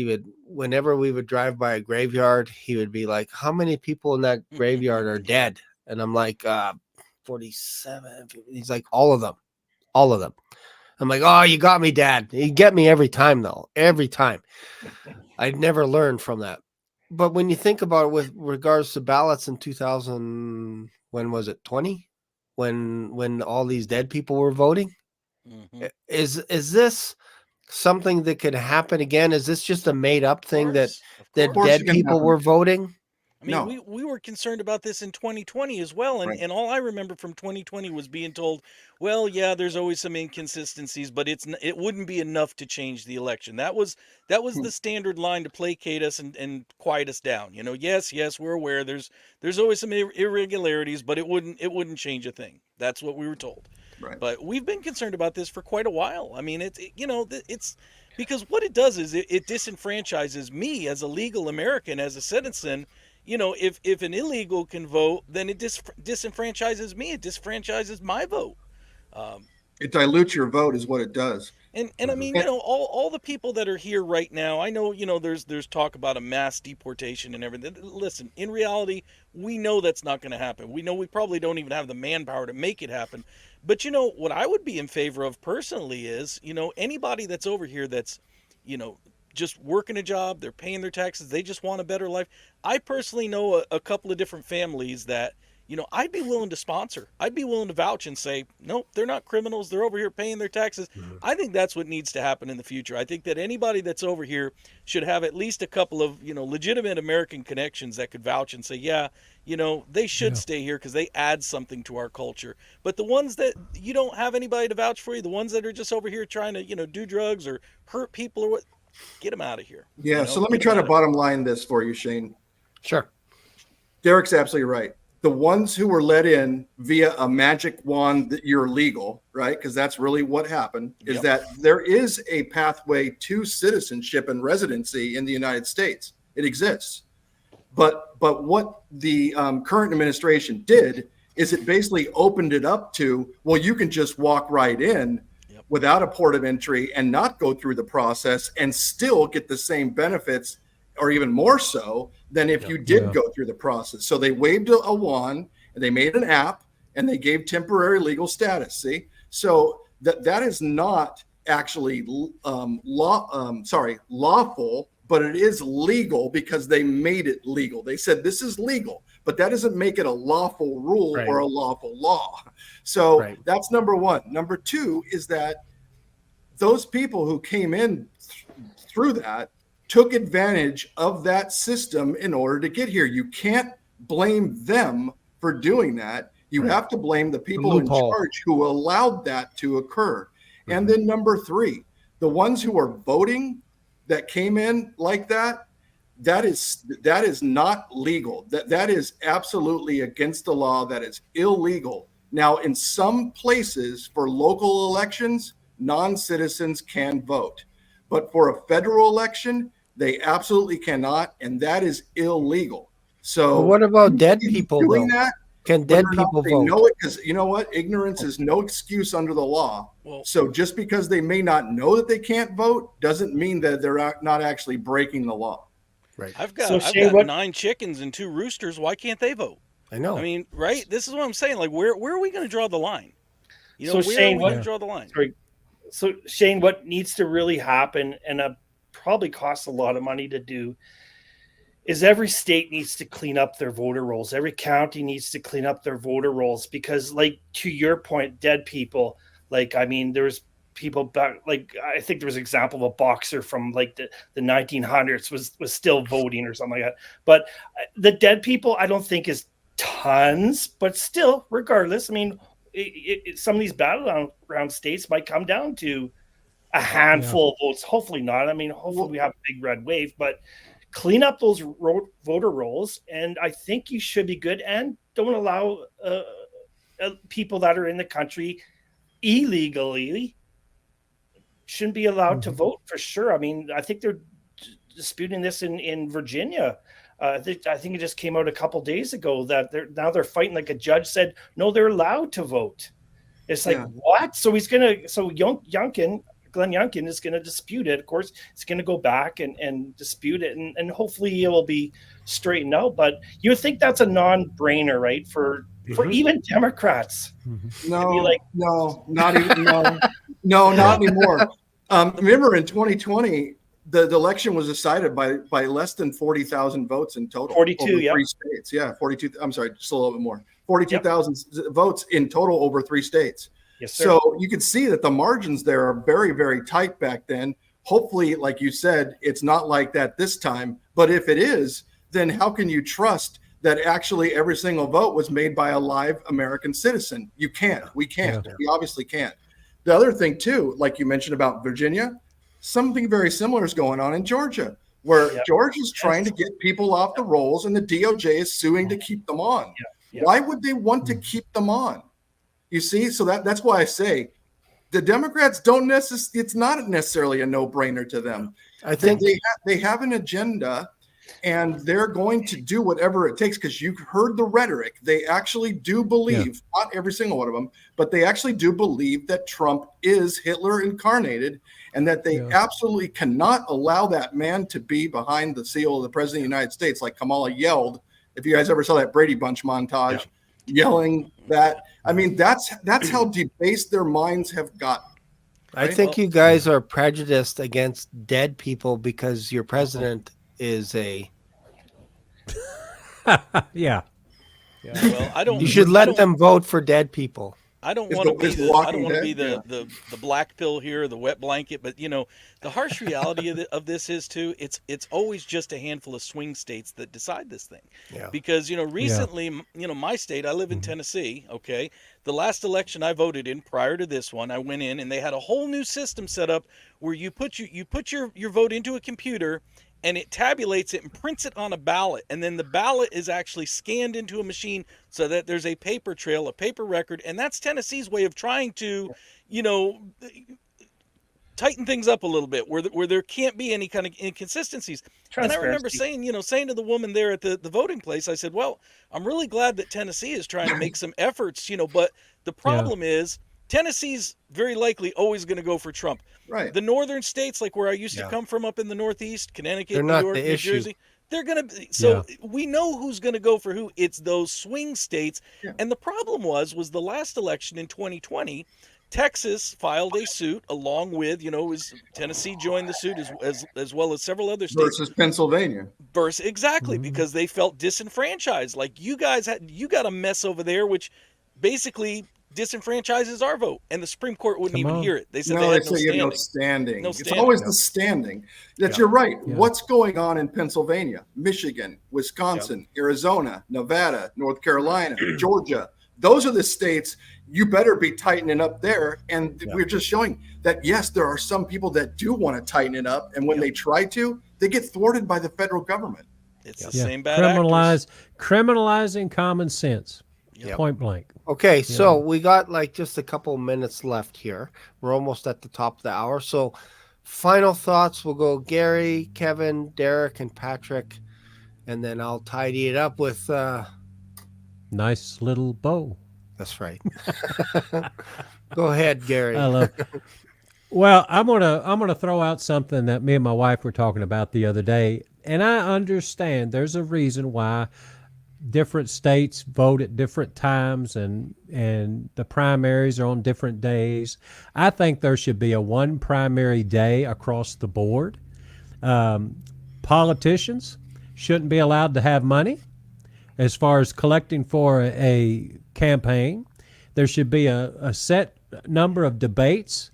Whenever we would drive by a graveyard, he would be like, how many people in that graveyard are dead? And I'm like, 47. He's like, all of them. I'm like, oh, you got me, Dad. You get me every time, though. Every time. I'd never learned from that. But when you think about it with regards to ballots in 2000, when was it, 20? When all these dead people were voting? Mhm. Is this something that could happen again? Is this just a made up thing that Of that course. dead it can people happen were again. voting? I mean, No. we were concerned about this in 2020 as well, and Right. and all I remember from 2020 was being told, well, yeah, there's always some inconsistencies, but it wouldn't be enough to change the election. That was the standard line to placate us and quiet us down. You know, yes, we're aware there's always some irregularities, but it wouldn't change a thing. That's what we were told. Right. But we've been concerned about this for quite a while. I mean, it's because what it does is it disenfranchises me as a legal American, as a citizen. You know, if an illegal can vote, then it disenfranchises me. It disfranchises my vote. Um, It dilutes your vote is what it does. and I mean, And all the people that are here right now, I know, there's talk about a mass deportation and everything. Listen, in reality, we know that's not going to happen. We know we probably don't even have the manpower to make it happen. But what I would be in favor of personally is, anybody that's over here that's, you know, just working a job, they're paying their taxes, they just want a better life. I personally know a couple of different families that, I'd be willing to sponsor. I'd be willing to vouch and say, nope, they're not criminals. They're over here paying their taxes. I think that's what needs to happen in the future. I think that anybody that's over here should have at least a couple of, legitimate American connections that could vouch and say, yeah, they should Yeah. stay here because they add something to our culture. But the ones that you don't have anybody to vouch for you, the ones that are just over here trying to, do drugs or hurt people or what, get them out of here. yeah, so let me try to bottom line this for you, Shane. Sure. Derek's absolutely right. The ones who were let in via a magic wand that you're legal, right? Because that's really what happened, is Yep. that there is a pathway to citizenship and residency in the United States. It exists. But what the current administration did is it basically opened it up to, well, you can just walk right in Yep. without a port of entry and not go through the process and still get the same benefits or even more so than if you did Yeah. go through the process. So they waved a wand and they made an app and they gave temporary legal status. See, so that is not actually lawful, but it is legal because they made it legal. They said this is legal, but that doesn't make it a lawful rule Right. or a lawful law. So Right. that's number one. Number two is that those people who came in through that took advantage of that system in order to get here. You can't blame them for doing that. You have to blame the people in loophole. charge who allowed that to occur. And then number three, the ones who are voting that came in like that, that is not legal. That is absolutely against the law. That is illegal. Now, in some places for local elections, non-citizens can vote. But for a federal election, they absolutely cannot, and that is illegal. So But what about dead who's people, doing though? that? Can dead Whether or not people they vote? know it, because you know what? Ignorance is no excuse under the law. Well, So just because they may not know that they can't vote doesn't mean that they're not actually breaking the law. Right. I've got So, Shane, 9 chickens and 2 roosters. Why can't they vote? I know. I mean, right? This is what I'm saying. Like, where are we going to draw the line? So, where Shane, are we what- going to draw the line? Sorry. So, Shane, what needs to really happen, and probably costs a lot of money to do, is every state needs to clean up their voter rolls. Every county needs to clean up their voter rolls because, like, to your point, dead people, like, I mean, there's people back, like, I think there was an example of a boxer from like the 1900s was still voting or something like that. But the dead people, I don't think is tons, but still, regardless, I mean, some of these battleground states might come down to a handful of votes. Hopefully not. I mean, hopefully we have a big red wave, but clean up those voter rolls, and I think you should be good. And don't allow people that are in the country illegally shouldn't be allowed to vote for sure. I mean, I think they're disputing this in Virginia. I think it just came out a couple days ago that they're fighting. Like a judge said, no, they're allowed to vote. It's like, what? So Glenn Youngkin is going to dispute it. Of course, it's going to go back and dispute it, and hopefully it will be straightened out. But you would think that's a non-brainer, right? For even Democrats. No, be like- no, not even, no, not anymore. Remember in 2020, the election was decided by less than 40,000 votes in total. 42, over yeah. 3 states. Yeah, 42. I'm sorry, just a little bit more. 42,000 votes in total over 3 states. Yes, sir. So you can see that the margins there are very, very tight back then. Hopefully, like you said, it's not like that this time. But if it is, then how can you trust that actually every single vote was made by a live American citizen? You can't. We can't. Yeah. We obviously can't. The other thing, too, like you mentioned about Virginia, something very similar is going on in Georgia, where Georgia's trying to get people off the rolls and the DOJ is suing to keep them on. Why would they want to keep them on? You see, so that's why I say the Democrats don't necessarily, it's not necessarily a no-brainer to them. I think they have an agenda, and they're going to do whatever it takes, because you've heard the rhetoric. They actually do believe, not every single one of them, but they actually do believe that Trump is Hitler incarnated, and that they absolutely cannot allow that man to be behind the seal of the president of the United States, like Kamala yelled. If you guys ever saw that Brady Bunch montage, yelling that, I mean, that's how debased their minds have gotten. I think you guys are prejudiced against dead people because your president is a. Yeah. Well, I don't. You should let them vote for dead people. I don't Is want to the- be is the Walking I don't want to Dead? be the black pill here, the wet blanket. But you know, the harsh reality of this is too. It's always just a handful of swing states that decide this thing. Yeah. Because you know, recently, you know, my state, I live in Tennessee. Okay, the last election I voted in prior to this one, I went in and they had a whole new system set up where you put your vote into a computer, and it tabulates it and prints it on a ballot, and then the ballot is actually scanned into a machine so that there's a paper trail, a paper record, and that's Tennessee's way of trying to, you know, tighten things up a little bit, where there can't be any kind of inconsistencies. And I remember saying to the woman there at the voting place, I said, well, I'm really glad that Tennessee is trying to make some efforts, you know, but the problem is Tennessee's very likely always going to go for Trump. Right. The northern states, like where I used to come from up in the Northeast, Connecticut, They're New not York, the New issue. Jersey, they're going to. So we know who's going to go for who. It's those swing states. Yeah. And the problem was the last election in 2020, Texas filed a suit along with, you know, Tennessee joined the suit as well as several other states. Versus Pennsylvania. Exactly, because they felt disenfranchised. Like you got a mess over there, which basically disenfranchises our vote, and the Supreme Court wouldn't even hear it. They said they had no you have no standing. standing. No It's standing. always the standing. You're right. What's going on in Pennsylvania, Michigan, Wisconsin, Arizona, Nevada, North Carolina, Georgia? Those are the states you better be tightening up there. And we're just showing that, yes, there are some people that do want to tighten it up. And when they try to, they get thwarted by the federal government. It's the same bad actors. Criminalizing common sense. Point blank. Okay, so we got like just a couple minutes left here. We're almost at the top of the hour. So final thoughts, we'll go Gary, Kevin, Derek, and Patrick, and then I'll tidy it up with Nice little bow. that's right. Go ahead, Gary. I love. Well, I'm gonna throw out something that me and my wife were talking about the other day, and I understand there's a reason why different states vote at different times and the primaries are on different days. I think there should be a one primary day across the board. Politicians shouldn't be allowed to have money as far as collecting for a campaign. There should be a set number of debates.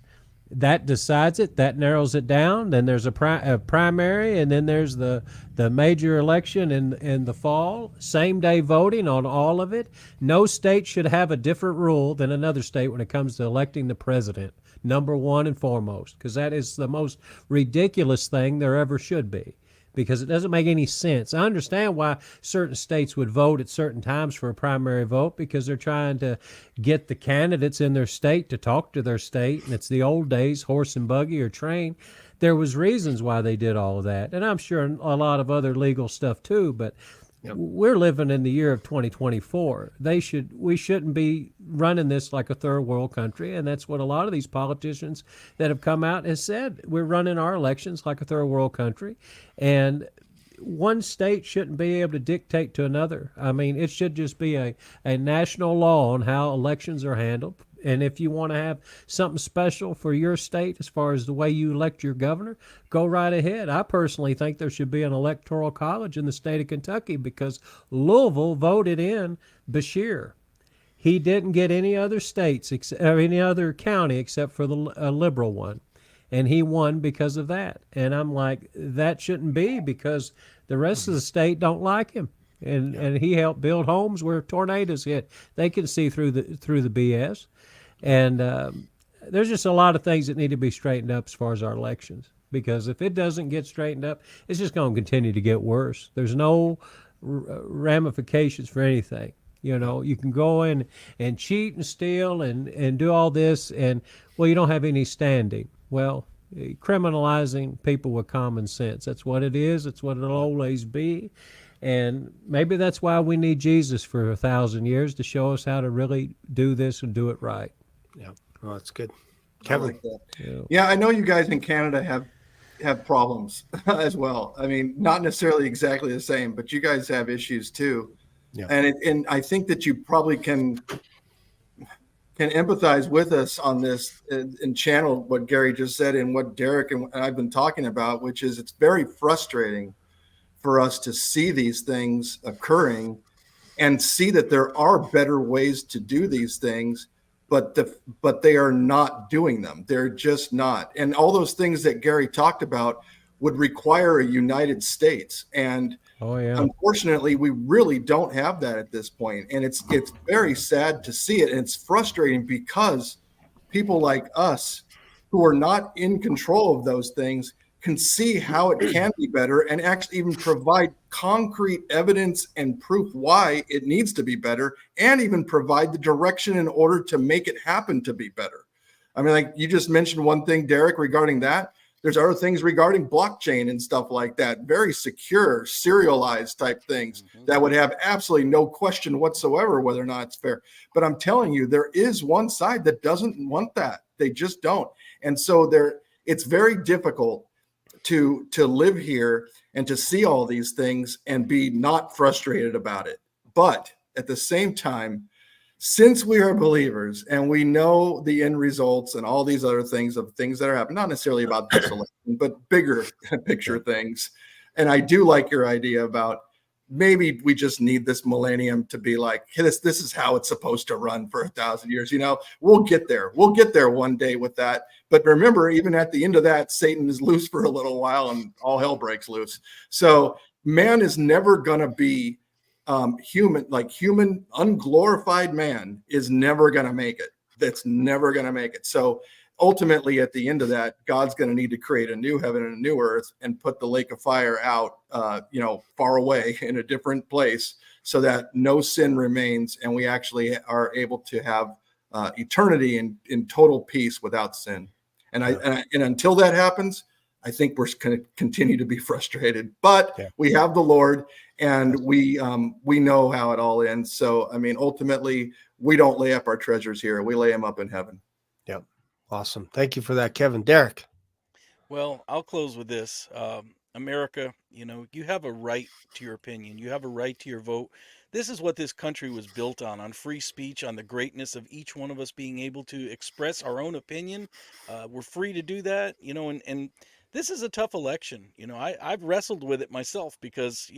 That decides it. That narrows it down. Then there's a primary, and then there's the major election in the fall. Same day voting on all of it. No state should have a different rule than another state when it comes to electing the president, number one and foremost, because that is the most ridiculous thing there ever should be. Because it doesn't make any sense. I understand why certain states would vote at certain times for a primary vote, because they're trying to get the candidates in their state to talk to their state, and it's the old days, horse and buggy or train. There was reasons why they did all of that, and I'm sure a lot of other legal stuff too, but we're living in the year of 2024. We shouldn't be running this like a third world country, and that's what a lot of these politicians that have come out and said. We're running our elections like a third world country, and one state shouldn't be able to dictate to another. I mean, it should just be a national law on how elections are handled. And if you want to have something special for your state as far as the way you elect your governor, go right ahead. I personally think there should be an electoral college in the state of Kentucky because Louisville voted in Bashir. He didn't get any other states or any other county except for the liberal one. And he won because of that. And I'm like, that shouldn't be, because the rest of the state don't like him. And he helped build homes where tornadoes hit. They can see through the BS. And there's just a lot of things that need to be straightened up as far as our elections. Because if it doesn't get straightened up, it's just going to continue to get worse. There's no ramifications for anything. You know, you can go in and cheat and steal and do all this, and, well, you don't have any standing. Well, criminalizing people with common sense. That's what it is. It's what it'll always be. And maybe that's why we need Jesus for 1,000 years, to show us how to really do this and do it right. Yeah. Well, that's good. Kevin. Kevin. Like that. Yeah, I know you guys in Canada have problems as well. I mean, not necessarily exactly the same, but you guys have issues too. Yeah. And I think that you probably can empathize with us on this and channel what Gary just said and what Derek and I've been talking about, which is it's very frustrating for us to see these things occurring and see that there are better ways to do these things, but they are not doing them. They're just not. And all those things that Gary talked about would require a United States. And unfortunately, we really don't have that at this point. And it's very sad to see it. And it's frustrating because people like us who are not in control of those things can see how it can be better and actually even provide concrete evidence and proof why it needs to be better, and even provide the direction in order to make it happen to be better. I mean, like you just mentioned one thing, Derek, regarding that. There's other things regarding blockchain and stuff like that, very secure, serialized type things that would have absolutely no question whatsoever whether or not it's fair. But I'm telling you, there is one side that doesn't want that. They just don't. And so it's very difficult to live here and to see all these things and be not frustrated about it. But at the same time, since we are believers and we know the end results and all these other things of things that are happening, not necessarily about this election, but bigger picture things. And I do like your idea about maybe we just need this millennium to be like, hey, this is how it's supposed to run for 1,000 years. You know, we'll get there. We'll get there one day with that. But remember, even at the end of that, Satan is loose for a little while and all hell breaks loose. So man is never going to be human, unglorified man is never going to make it. That's never going to make it. So ultimately, at the end of that, God's going to need to create a new heaven and a new earth and put the lake of fire out, far away in a different place, so that no sin remains and we actually are able to have eternity in total peace without sin. And until that happens, I think we're going to continue to be frustrated. But we have the Lord, and we know how it all ends. So, I mean, ultimately, we don't lay up our treasures here; we lay them up in heaven. Yep. Awesome. Thank you for that, Kevin. Derek. Well, I'll close with this. America, you have a right to your opinion. You have a right to your vote. This is what this country was built on free speech, on the greatness of each one of us being able to express our own opinion. We're free to do that, and this is a tough election. I've wrestled with it myself because,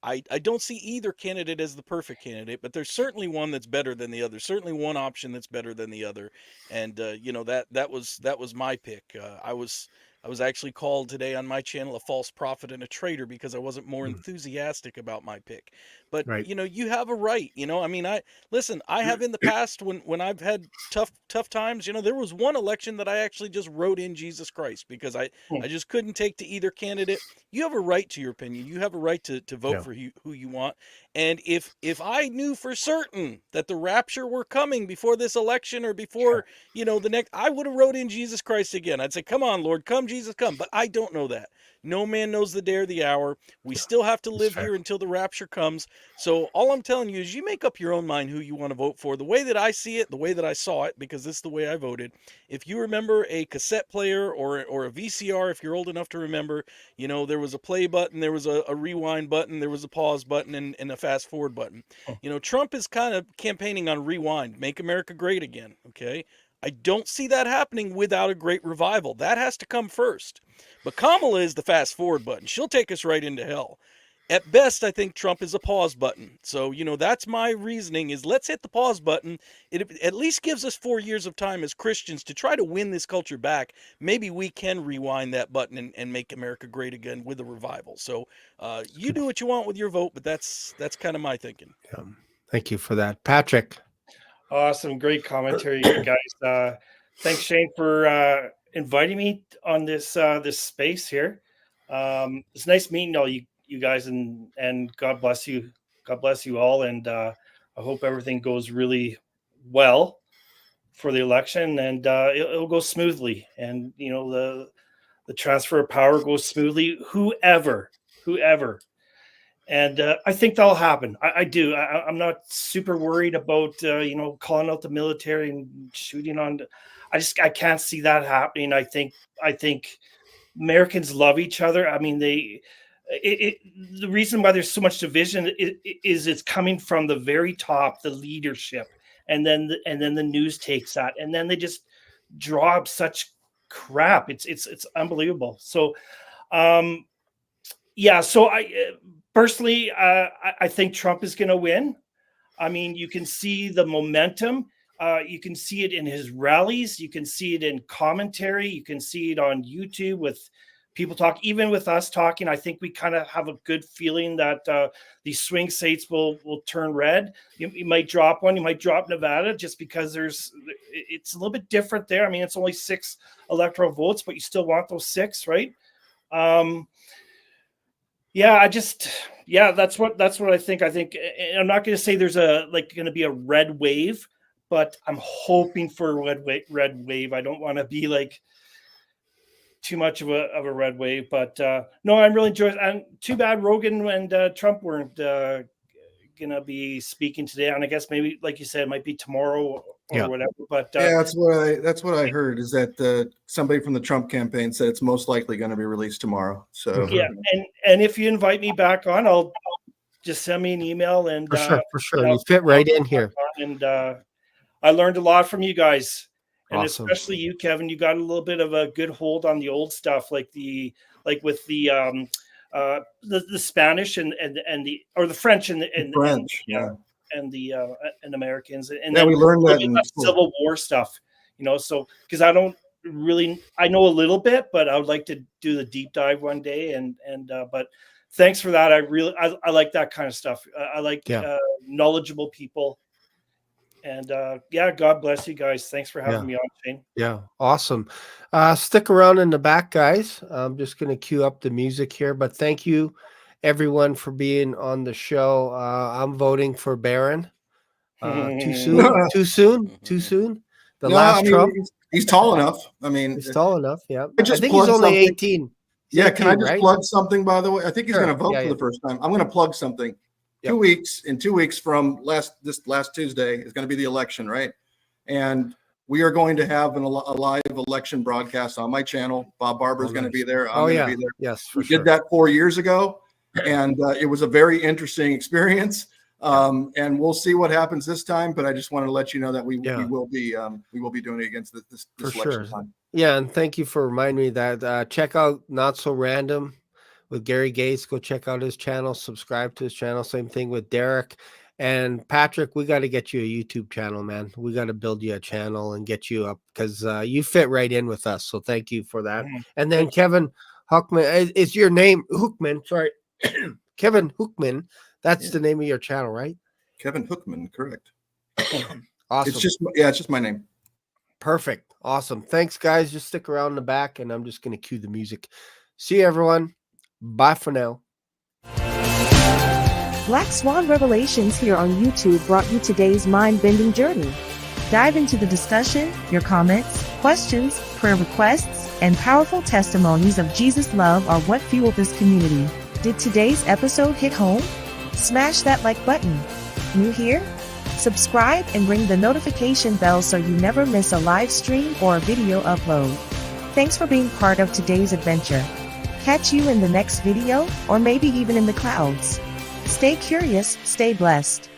I don't see either candidate as the perfect candidate, but there's certainly one that's better than the other. Certainly one option that's better than the other. And, that was my pick. I was actually called today on my channel a false prophet and a traitor because I wasn't more enthusiastic about my pick. But, Right. You have a right, I have in the past when I've had tough times, there was one election that I actually just wrote in Jesus Christ because I just couldn't take to either candidate. You have a right to your opinion. You have a right to vote for who you want. And if I knew for certain that the rapture were coming before this election or before, the next, I would have wrote in Jesus Christ again. I'd say, come on, Lord, come, Jesus, come. But I don't know that. No man knows the day or the hour. We still have to live here until the rapture comes. So all I'm telling you is you make up your own mind who you want to vote for. The way that I see it, the way that I saw it, because this is the way I voted. If you remember a cassette player or a VCR, if you're old enough to remember, there was a play button, there was a rewind button, there was a pause button, and a fast forward button. Trump is kind of campaigning on rewind, make America great again, okay? I don't see that happening without a great revival. That has to come first. But Kamala is the fast forward button. She'll take us right into hell. At best, I think Trump is a pause button. So, that's my reasoning is let's hit the pause button. It at least gives us 4 years of time as Christians to try to win this culture back. Maybe we can rewind that button and make America great again with a revival. So you do what you want with your vote, but that's kind of my thinking. Yeah. Thank you for that. Patrick. Awesome. Great commentary, guys. Thanks, Shane, for inviting me on this space here. It's nice meeting all you guys, and God bless you. God bless you all. And I hope everything goes really well for the election, and it'll go smoothly. And, the transfer of power goes smoothly, whoever. And I think that'll happen. I do. I'm not super worried about, calling out the military and shooting on. I can't see that happening. I think Americans love each other. I mean, the reason why there's so much division is it's coming from the very top, the leadership, and then the news takes that, and then they just draw up such crap. It's unbelievable. So, yeah. So personally, I think Trump is going to win. I mean, you can see the momentum. You can see it in his rallies. You can see it in commentary. You can see it on YouTube with people talk. Even with us talking, I think we kind of have a good feeling that these swing states will turn red. You might drop one. You might drop Nevada just because it's a little bit different there. I mean, it's only 6 electoral votes, but you still want those 6, right? That's what I think. I think, and I'm not going to say there's going to be a red wave, but I'm hoping for a red wave. I don't want to be like too much of a red wave, but no, I'm really enjoying it. And too bad Rogan and Trump weren't going to be speaking today. And I guess maybe, like you said, it might be tomorrow or whatever. But that's what I heard is that somebody from the Trump campaign said it's most likely going to be released tomorrow. So yeah, and if you invite me back on, I'll just send me an email. And for sure, you fit right in here. And I learned a lot from you guys. And awesome. Especially you, Kevin, you got a little bit of a good hold on the old stuff, like with the Spanish and the French and the French, and Americans, and then we learned that in Civil War stuff, So because I know a little bit, but I would like to do the deep dive one day, but thanks for that. I like that kind of stuff. I like knowledgeable people. And God bless you guys. Thanks for having me on, Shane. Yeah, awesome. Stick around in the back, guys. I'm just going to cue up the music here, but thank you, everyone, for being on the show. I'm voting for Barron. Too soon. Trump. He's tall enough. I mean, he's tall enough. Yeah, I think he's only 18. Yeah, can I just plug something? By the way, I think he's going to vote for the first time. I'm going to plug something. Yep. 2 weeks from this last Tuesday is going to be the election, right? And we are going to have a live election broadcast on my channel. Bob Barber is going to be there. I'm going to be there. Yes, we did that 4 years ago, and it was a very interesting experience. And we'll see what happens this time. But I just want to let you know that we will be doing it against this election time. Yeah, and thank you for reminding me that check out Not So Random with Gary Gates. Go check out his channel, subscribe to his channel. Same thing with Derek and Patrick. We got to get you a YouTube channel, man. We got to build you a channel and get you up because you fit right in with us. So thank you for that. And then Kevin Hookman is your name. Hookman, sorry. Kevin Hookman. That's the name of your channel, right? Kevin Hookman, correct. Awesome. It's just my name. Perfect. Awesome. Thanks, guys. Just stick around in the back and I'm just going to cue the music. See you, everyone. Bye for now. Black Swan Revelations here on YouTube brought you today's mind-bending journey. Dive into the discussion, your comments, questions, prayer requests, and powerful testimonies of Jesus' love are what fuel this community. Did today's episode hit home? Smash that like button. New here? Subscribe and ring the notification bell so you never miss a live stream or a video upload. Thanks for being part of today's adventure. Catch you in the next video, or maybe even in the clouds. Stay curious, stay blessed.